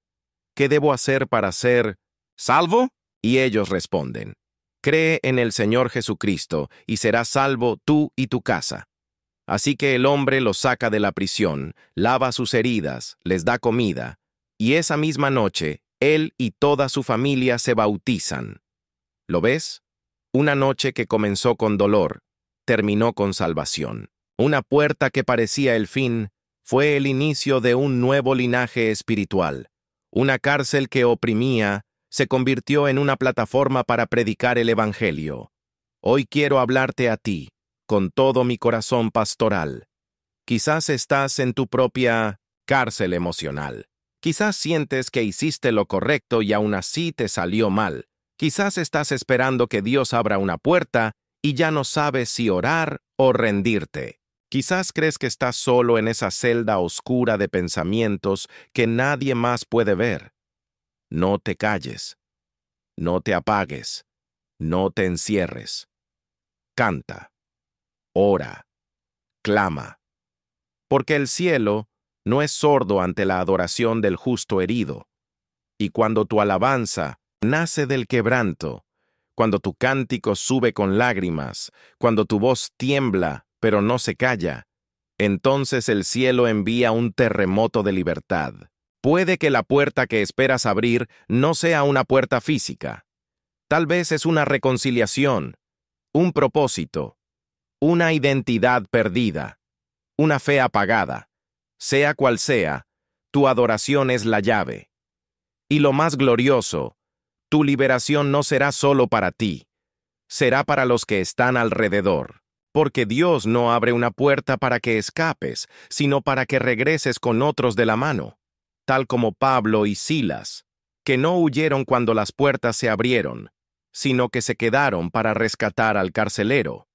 ¿qué debo hacer para ser salvo?» Y ellos responden: «Cree en el Señor Jesucristo y serás salvo tú y tu casa». Así que el hombre los saca de la prisión, lava sus heridas, les da comida, y esa misma noche, él y toda su familia se bautizan. ¿Lo ves? Una noche que comenzó con dolor, terminó con salvación. Una puerta que parecía el fin, fue el inicio de un nuevo linaje espiritual. Una cárcel que oprimía, se convirtió en una plataforma para predicar el Evangelio. Hoy quiero hablarte a ti, con todo mi corazón pastoral. Quizás estás en tu propia cárcel emocional. Quizás sientes que hiciste lo correcto y aún así te salió mal. Quizás estás esperando que Dios abra una puerta y ya no sabes si orar o rendirte. Quizás crees que estás solo en esa celda oscura de pensamientos que nadie más puede ver. No te calles. No te apagues. No te encierres. Canta. Ora, clama, porque el cielo no es sordo ante la adoración del justo herido. Y cuando tu alabanza nace del quebranto, cuando tu cántico sube con lágrimas, cuando tu voz tiembla pero no se calla, Entonces el cielo envía un terremoto de libertad. Puede que la puerta que esperas abrir no sea una puerta física. Tal vez es una reconciliación, un propósito, una identidad perdida, una fe apagada. Sea cual sea, tu adoración es la llave. Y lo más glorioso, tu liberación no será solo para ti, será para los que están alrededor. Porque Dios no abre una puerta para que escapes, sino para que regreses con otros de la mano, tal como Pablo y Silas, que no huyeron cuando las puertas se abrieron, sino que se quedaron para rescatar al carcelero.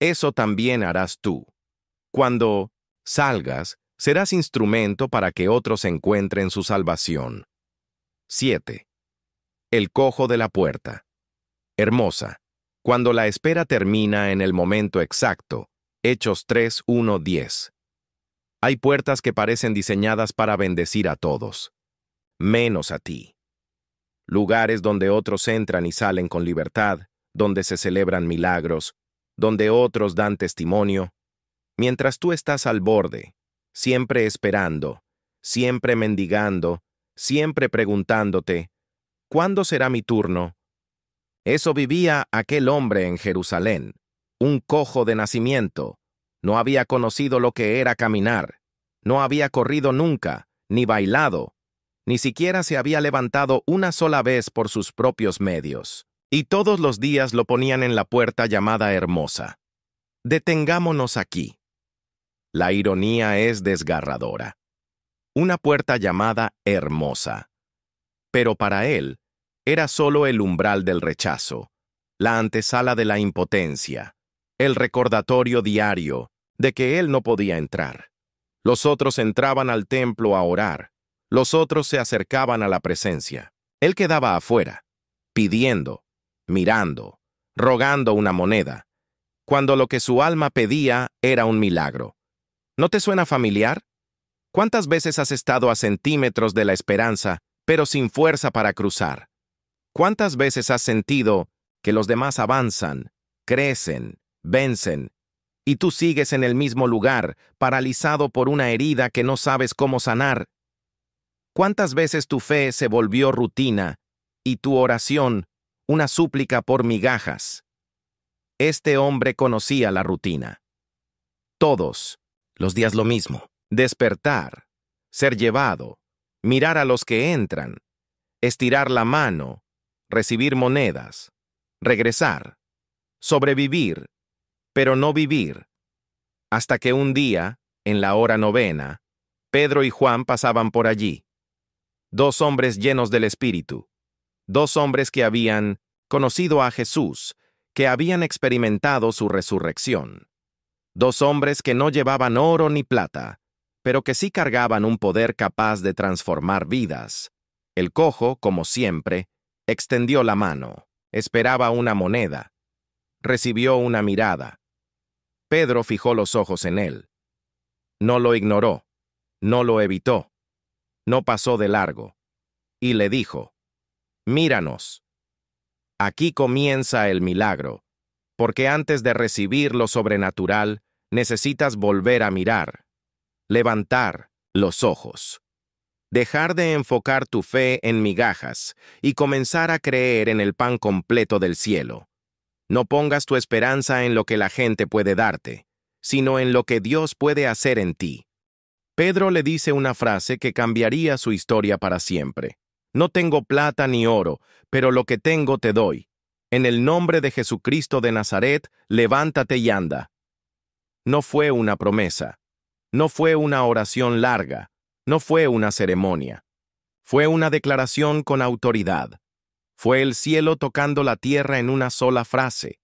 Eso también harás tú. Cuando salgas, serás instrumento para que otros encuentren su salvación. 7. El cojo de la puerta. Hermosa. Cuando la espera termina en el momento exacto. Hechos 3:1-10. Hay puertas que parecen diseñadas para bendecir a todos, menos a ti. Lugares donde otros entran y salen con libertad, donde se celebran milagros, donde otros dan testimonio, mientras tú estás al borde, siempre esperando, siempre mendigando, siempre preguntándote, ¿cuándo será mi turno? Eso vivía aquel hombre en Jerusalén, un cojo de nacimiento. No había conocido lo que era caminar, no había corrido nunca, ni bailado, ni siquiera se había levantado una sola vez por sus propios medios. Y todos los días lo ponían en la puerta llamada Hermosa. Detengámonos aquí. La ironía es desgarradora. Una puerta llamada Hermosa. Pero para él, era solo el umbral del rechazo, la antesala de la impotencia, el recordatorio diario de que él no podía entrar. Los otros entraban al templo a orar, los otros se acercaban a la presencia. Él quedaba afuera, pidiendo, mirando, rogando una moneda, cuando lo que su alma pedía era un milagro. ¿No te suena familiar? ¿Cuántas veces has estado a centímetros de la esperanza, pero sin fuerza para cruzar? ¿Cuántas veces has sentido que los demás avanzan, crecen, vencen, y tú sigues en el mismo lugar, paralizado por una herida que no sabes cómo sanar? ¿Cuántas veces tu fe se volvió rutina y tu oración una súplica por migajas? Este hombre conocía la rutina. Todos los días lo mismo. Despertar, ser llevado, mirar a los que entran, estirar la mano, recibir monedas, regresar, sobrevivir, pero no vivir. Hasta que un día, en la hora novena, Pedro y Juan pasaban por allí. Dos hombres llenos del Espíritu. Dos hombres que habían conocido a Jesús, que habían experimentado su resurrección. Dos hombres que no llevaban oro ni plata, pero que sí cargaban un poder capaz de transformar vidas. El cojo, como siempre, extendió la mano, esperaba una moneda. Recibió una mirada. Pedro fijó los ojos en él. No lo ignoró, no lo evitó, no pasó de largo, y le dijo, «Míranos». Aquí comienza el milagro, porque antes de recibir lo sobrenatural, necesitas volver a mirar, levantar los ojos. Dejar de enfocar tu fe en migajas y comenzar a creer en el pan completo del cielo. No pongas tu esperanza en lo que la gente puede darte, sino en lo que Dios puede hacer en ti. Pedro le dice una frase que cambiaría su historia para siempre. No tengo plata ni oro, pero lo que tengo te doy. En el nombre de Jesucristo de Nazaret, levántate y anda. No fue una promesa. No fue una oración larga. No fue una ceremonia. Fue una declaración con autoridad. Fue el cielo tocando la tierra en una sola frase.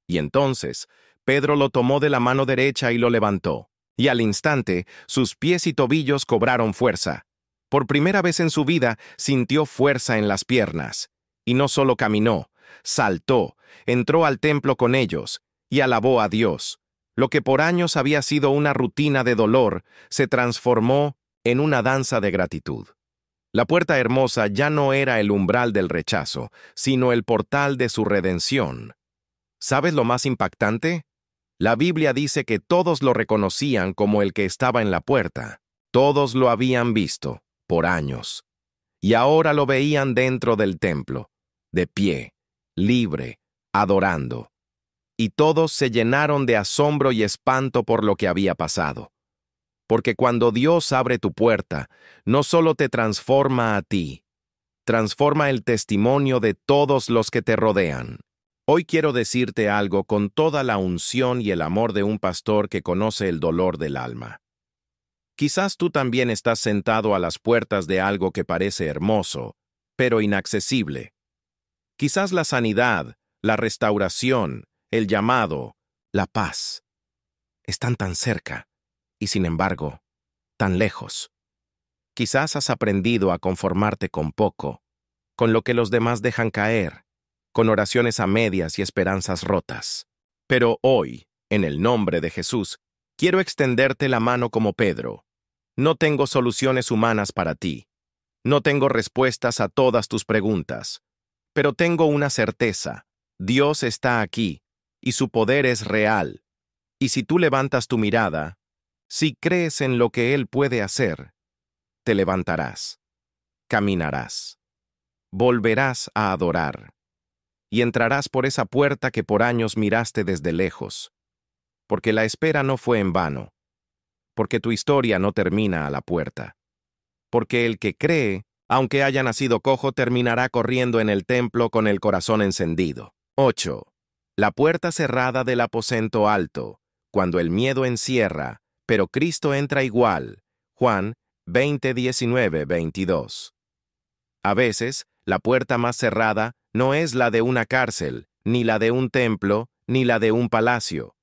Y entonces, Pedro lo tomó de la mano derecha y lo levantó. Y al instante, sus pies y tobillos cobraron fuerza. Por primera vez en su vida, sintió fuerza en las piernas. Y no solo caminó, saltó, entró al templo con ellos, y alabó a Dios. Lo que por años había sido una rutina de dolor, se transformó en una danza de gratitud. La puerta hermosa ya no era el umbral del rechazo, sino el portal de su redención. ¿Sabes lo más impactante? La Biblia dice que todos lo reconocían como el que estaba en la puerta. Todos lo habían visto, por años. Y ahora lo veían dentro del templo, de pie, libre, adorando. Y todos se llenaron de asombro y espanto por lo que había pasado. Porque cuando Dios abre tu puerta, no solo te transforma a ti, transforma el testimonio de todos los que te rodean. Hoy quiero decirte algo con toda la unción y el amor de un pastor que conoce el dolor del alma. Quizás tú también estás sentado a las puertas de algo que parece hermoso, pero inaccesible. Quizás la sanidad, la restauración, el llamado, la paz, están tan cerca y, sin embargo, tan lejos. Quizás has aprendido a conformarte con poco, con lo que los demás dejan caer, con oraciones a medias y esperanzas rotas. Pero hoy, en el nombre de Jesús, quiero extenderte la mano como Pedro. No tengo soluciones humanas para ti. No tengo respuestas a todas tus preguntas. Pero tengo una certeza. Dios está aquí, y su poder es real. Y si tú levantas tu mirada, si crees en lo que Él puede hacer, te levantarás, caminarás, volverás a adorar, y entrarás por esa puerta que por años miraste desde lejos, porque la espera no fue en vano, porque tu historia no termina a la puerta, porque el que cree, aunque haya nacido cojo, terminará corriendo en el templo con el corazón encendido. 8. La puerta cerrada del aposento alto, cuando el miedo encierra, pero Cristo entra igual. Juan 20, 19, 22. A veces, la puerta más cerrada no es la de una cárcel, ni la de un templo, ni la de un palacio.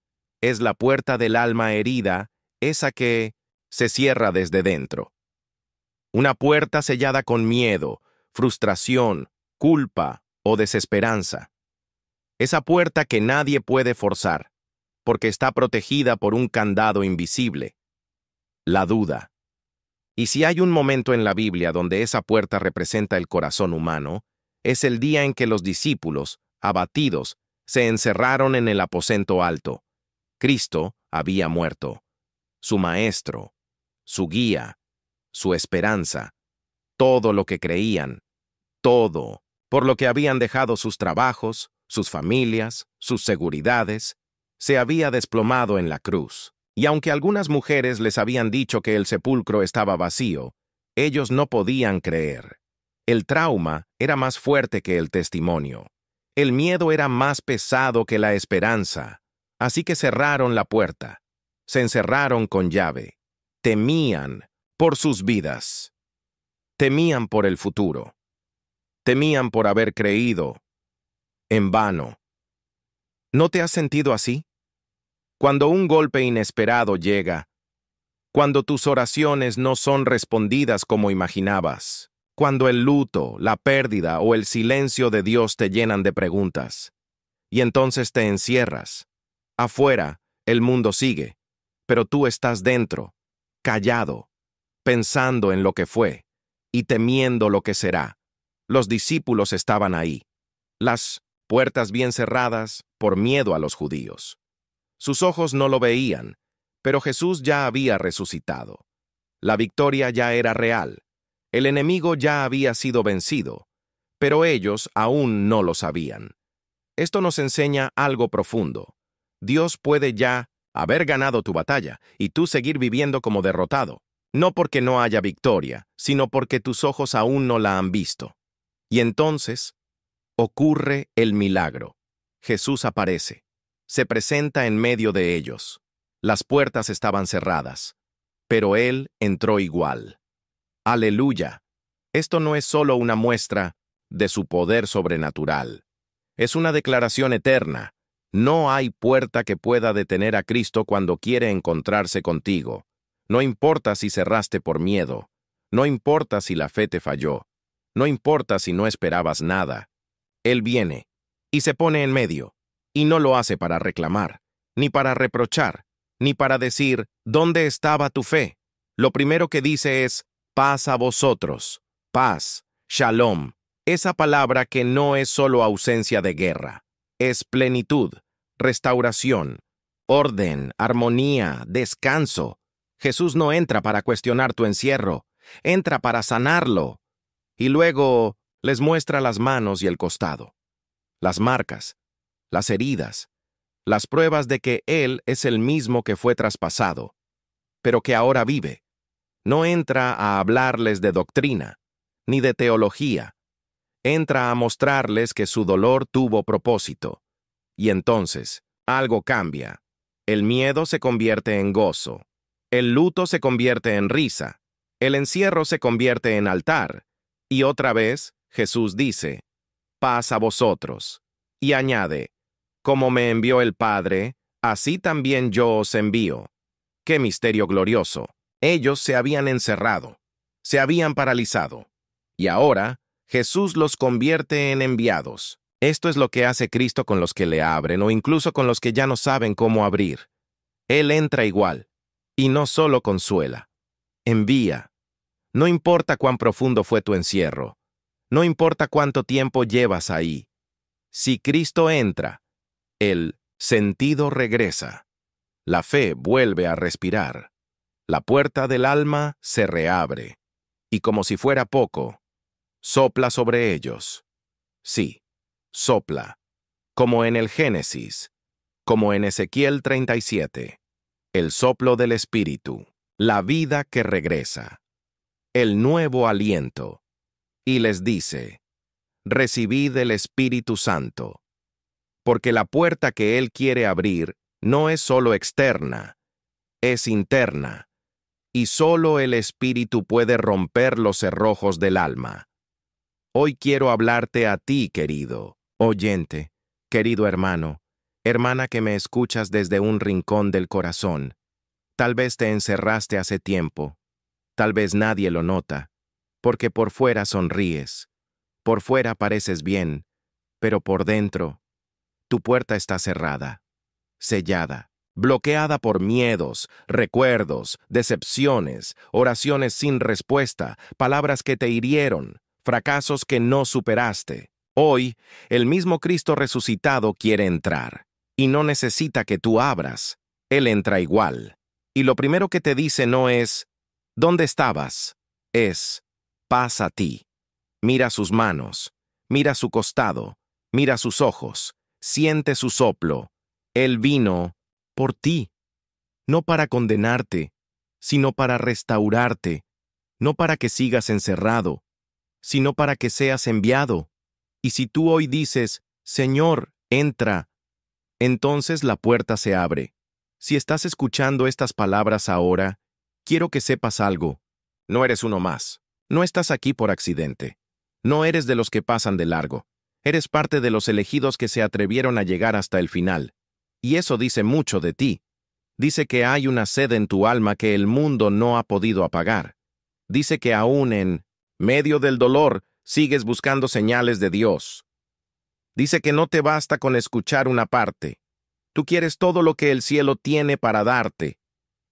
Es la puerta del alma herida, esa que se cierra desde dentro. Una puerta sellada con miedo, frustración, culpa o desesperanza. Esa puerta que nadie puede forzar, porque está protegida por un candado invisible. La duda. Y si hay un momento en la Biblia donde esa puerta representa el corazón humano, es el día en que los discípulos, abatidos, se encerraron en el aposento alto. Cristo había muerto. Su maestro, su guía, su esperanza, todo lo que creían, todo, por lo que habían dejado sus trabajos, sus familias, sus seguridades, se había desplomado en la cruz. Y aunque algunas mujeres les habían dicho que el sepulcro estaba vacío, ellos no podían creer. El trauma era más fuerte que el testimonio. El miedo era más pesado que la esperanza. Así que cerraron la puerta. Se encerraron con llave. Temían por sus vidas. Temían por el futuro. Temían por haber creído en vano. ¿No te has sentido así? Cuando un golpe inesperado llega, cuando tus oraciones no son respondidas como imaginabas, cuando el luto, la pérdida o el silencio de Dios te llenan de preguntas, y entonces te encierras. Afuera, el mundo sigue, pero tú estás dentro, callado, pensando en lo que fue y temiendo lo que será. Los discípulos estaban ahí, las puertas bien cerradas por miedo a los judíos. Sus ojos no lo veían, pero Jesús ya había resucitado. La victoria ya era real. El enemigo ya había sido vencido, pero ellos aún no lo sabían. Esto nos enseña algo profundo. Dios puede ya haber ganado tu batalla y tú seguir viviendo como derrotado, no porque no haya victoria, sino porque tus ojos aún no la han visto. Y entonces ocurre el milagro. Jesús aparece. Se presenta en medio de ellos. Las puertas estaban cerradas, pero Él entró igual. ¡Aleluya! Esto no es solo una muestra de su poder sobrenatural. Es una declaración eterna. No hay puerta que pueda detener a Cristo cuando quiere encontrarse contigo. No importa si cerraste por miedo. No importa si la fe te falló. No importa si no esperabas nada. Él viene y se pone en medio. Y no lo hace para reclamar, ni para reprochar, ni para decir, ¿dónde estaba tu fe? Lo primero que dice es, paz a vosotros, paz, shalom. Esa palabra que no es solo ausencia de guerra, es plenitud, restauración, orden, armonía, descanso. Jesús no entra para cuestionar tu encierro, entra para sanarlo. Y luego les muestra las manos y el costado, las marcas, las heridas, las pruebas de que Él es el mismo que fue traspasado, pero que ahora vive. No entra a hablarles de doctrina, ni de teología. Entra a mostrarles que su dolor tuvo propósito. Y entonces, algo cambia. El miedo se convierte en gozo. El luto se convierte en risa. El encierro se convierte en altar. Y otra vez, Jesús dice, paz a vosotros. Y añade, como me envió el Padre, así también yo os envío. ¡Qué misterio glorioso! Ellos se habían encerrado, se habían paralizado. Y ahora, Jesús los convierte en enviados. Esto es lo que hace Cristo con los que le abren o incluso con los que ya no saben cómo abrir. Él entra igual, y no solo consuela. Envía. No importa cuán profundo fue tu encierro. No importa cuánto tiempo llevas ahí. Si Cristo entra, el sentido regresa. La fe vuelve a respirar. La puerta del alma se reabre. Y como si fuera poco, sopla sobre ellos. Sí, sopla. Como en el Génesis, como en Ezequiel 37. El soplo del Espíritu, la vida que regresa, el nuevo aliento. Y les dice, recibid el Espíritu Santo. Porque la puerta que Él quiere abrir no es solo externa, es interna. Y solo el Espíritu puede romper los cerrojos del alma. Hoy quiero hablarte a ti, querido oyente, querido hermano, hermana que me escuchas desde un rincón del corazón. Tal vez te encerraste hace tiempo, tal vez nadie lo nota, porque por fuera sonríes, por fuera pareces bien, pero por dentro, tu puerta está cerrada, sellada, bloqueada por miedos, recuerdos, decepciones, oraciones sin respuesta, palabras que te hirieron, fracasos que no superaste. Hoy, el mismo Cristo resucitado quiere entrar, y no necesita que tú abras. Él entra igual. Y lo primero que te dice no es, ¿dónde estabas? Es, paz a ti. Mira sus manos, mira su costado, mira sus ojos, siente su soplo. Él vino por ti, no para condenarte, sino para restaurarte, no para que sigas encerrado, sino para que seas enviado. Y si tú hoy dices, Señor, entra, entonces la puerta se abre. Si estás escuchando estas palabras ahora, quiero que sepas algo. No eres uno más. No estás aquí por accidente. No eres de los que pasan de largo. Eres parte de los elegidos que se atrevieron a llegar hasta el final. Y eso dice mucho de ti. Dice que hay una sed en tu alma que el mundo no ha podido apagar. Dice que aún en medio del dolor sigues buscando señales de Dios. Dice que no te basta con escuchar una parte. Tú quieres todo lo que el cielo tiene para darte.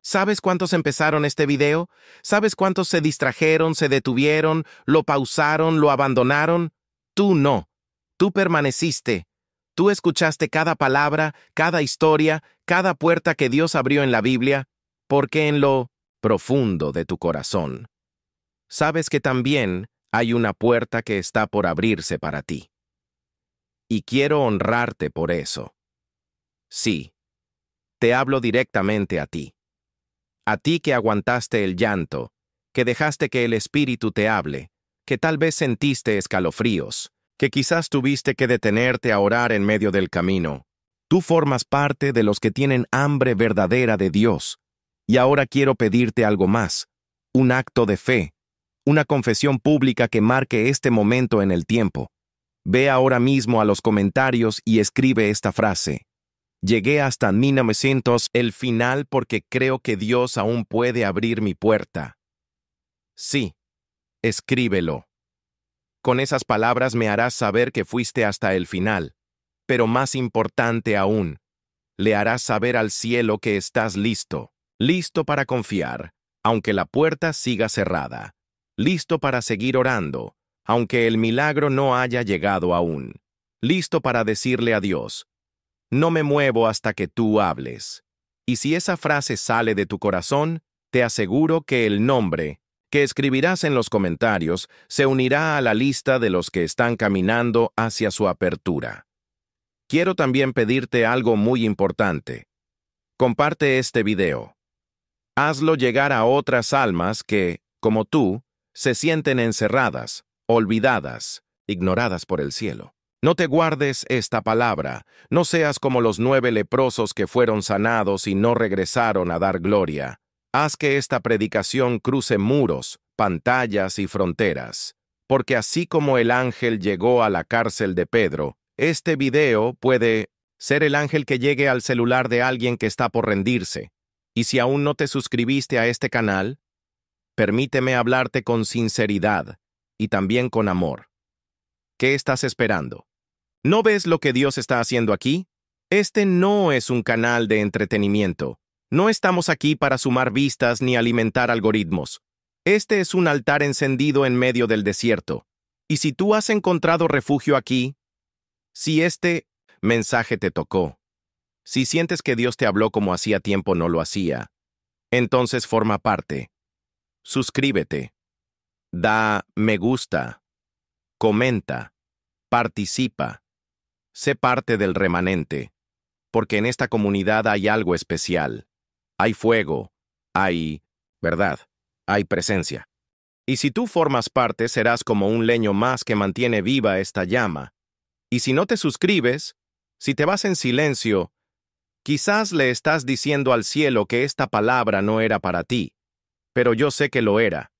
¿Sabes cuántos empezaron este video? ¿Sabes cuántos se distrajeron, se detuvieron, lo pausaron, lo abandonaron? Tú no. Tú permaneciste. Tú escuchaste cada palabra, cada historia, cada puerta que Dios abrió en la Biblia, porque en lo profundo de tu corazón sabes que también hay una puerta que está por abrirse para ti. Y quiero honrarte por eso. Sí, te hablo directamente a ti. A ti que aguantaste el llanto, que dejaste que el Espíritu te hable, que tal vez sentiste escalofríos, que quizás tuviste que detenerte a orar en medio del camino. Tú formas parte de los que tienen hambre verdadera de Dios. Y ahora quiero pedirte algo más, un acto de fe, una confesión pública que marque este momento en el tiempo. Ve ahora mismo a los comentarios y escribe esta frase. Llegué hasta 1900 el final porque creo que Dios aún puede abrir mi puerta. Sí, escríbelo. Con esas palabras me harás saber que fuiste hasta el final. Pero más importante aún, le harás saber al cielo que estás listo, listo para confiar, aunque la puerta siga cerrada, listo para seguir orando, aunque el milagro no haya llegado aún, listo para decirle a Dios, no me muevo hasta que tú hables. Y si esa frase sale de tu corazón, te aseguro que el nombre que escribirás en los comentarios se unirá a la lista de los que están caminando hacia su apertura. Quiero también pedirte algo muy importante. Comparte este video. Hazlo llegar a otras almas que, como tú, se sienten encerradas, olvidadas, ignoradas por el cielo. No te guardes esta palabra, no seas como los 9 leprosos que fueron sanados y no regresaron a dar gloria. Haz que esta predicación cruce muros, pantallas y fronteras, porque así como el ángel llegó a la cárcel de Pedro, este video puede ser el ángel que llegue al celular de alguien que está por rendirse. Y si aún no te suscribiste a este canal, permíteme hablarte con sinceridad y también con amor. ¿Qué estás esperando? ¿No ves lo que Dios está haciendo aquí? Este no es un canal de entretenimiento. No estamos aquí para sumar vistas ni alimentar algoritmos. Este es un altar encendido en medio del desierto. Y si tú has encontrado refugio aquí, si este mensaje te tocó, si sientes que Dios te habló como hacía tiempo no lo hacía, entonces forma parte. Suscríbete. Da me gusta. Comenta. Participa. Sé parte del remanente, porque en esta comunidad hay algo especial. Hay fuego, hay verdad, hay presencia. Y si tú formas parte, serás como un leño más que mantiene viva esta llama. Y si no te suscribes, si te vas en silencio, quizás le estás diciendo al cielo que esta palabra no era para ti, pero yo sé que lo era,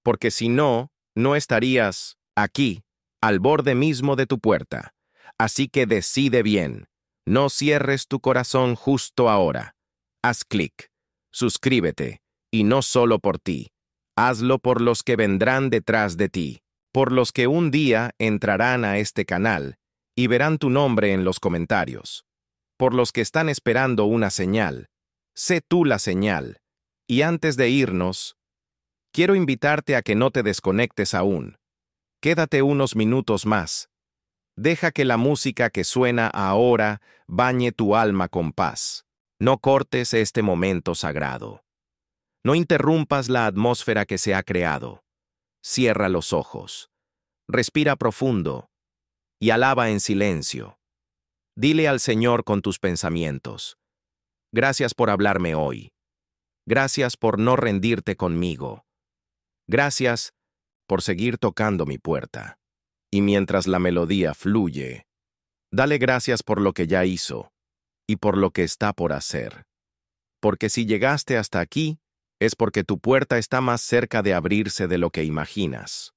porque si no, no estarías aquí, al borde mismo de tu puerta. Así que decide bien, no cierres tu corazón justo ahora. Haz clic, suscríbete, y no solo por ti, hazlo por los que vendrán detrás de ti, por los que un día entrarán a este canal y verán tu nombre en los comentarios, por los que están esperando una señal. Sé tú la señal. Y antes de irnos, quiero invitarte a que no te desconectes aún. Quédate unos minutos más. Deja que la música que suena ahora bañe tu alma con paz. No cortes este momento sagrado. No interrumpas la atmósfera que se ha creado. Cierra los ojos. Respira profundo y alaba en silencio. Dile al Señor con tus pensamientos: gracias por hablarme hoy. Gracias por no rendirte conmigo. Gracias por seguir tocando mi puerta. Y mientras la melodía fluye, dale gracias por lo que ya hizo y por lo que está por hacer. Porque si llegaste hasta aquí, es porque tu puerta está más cerca de abrirse de lo que imaginas.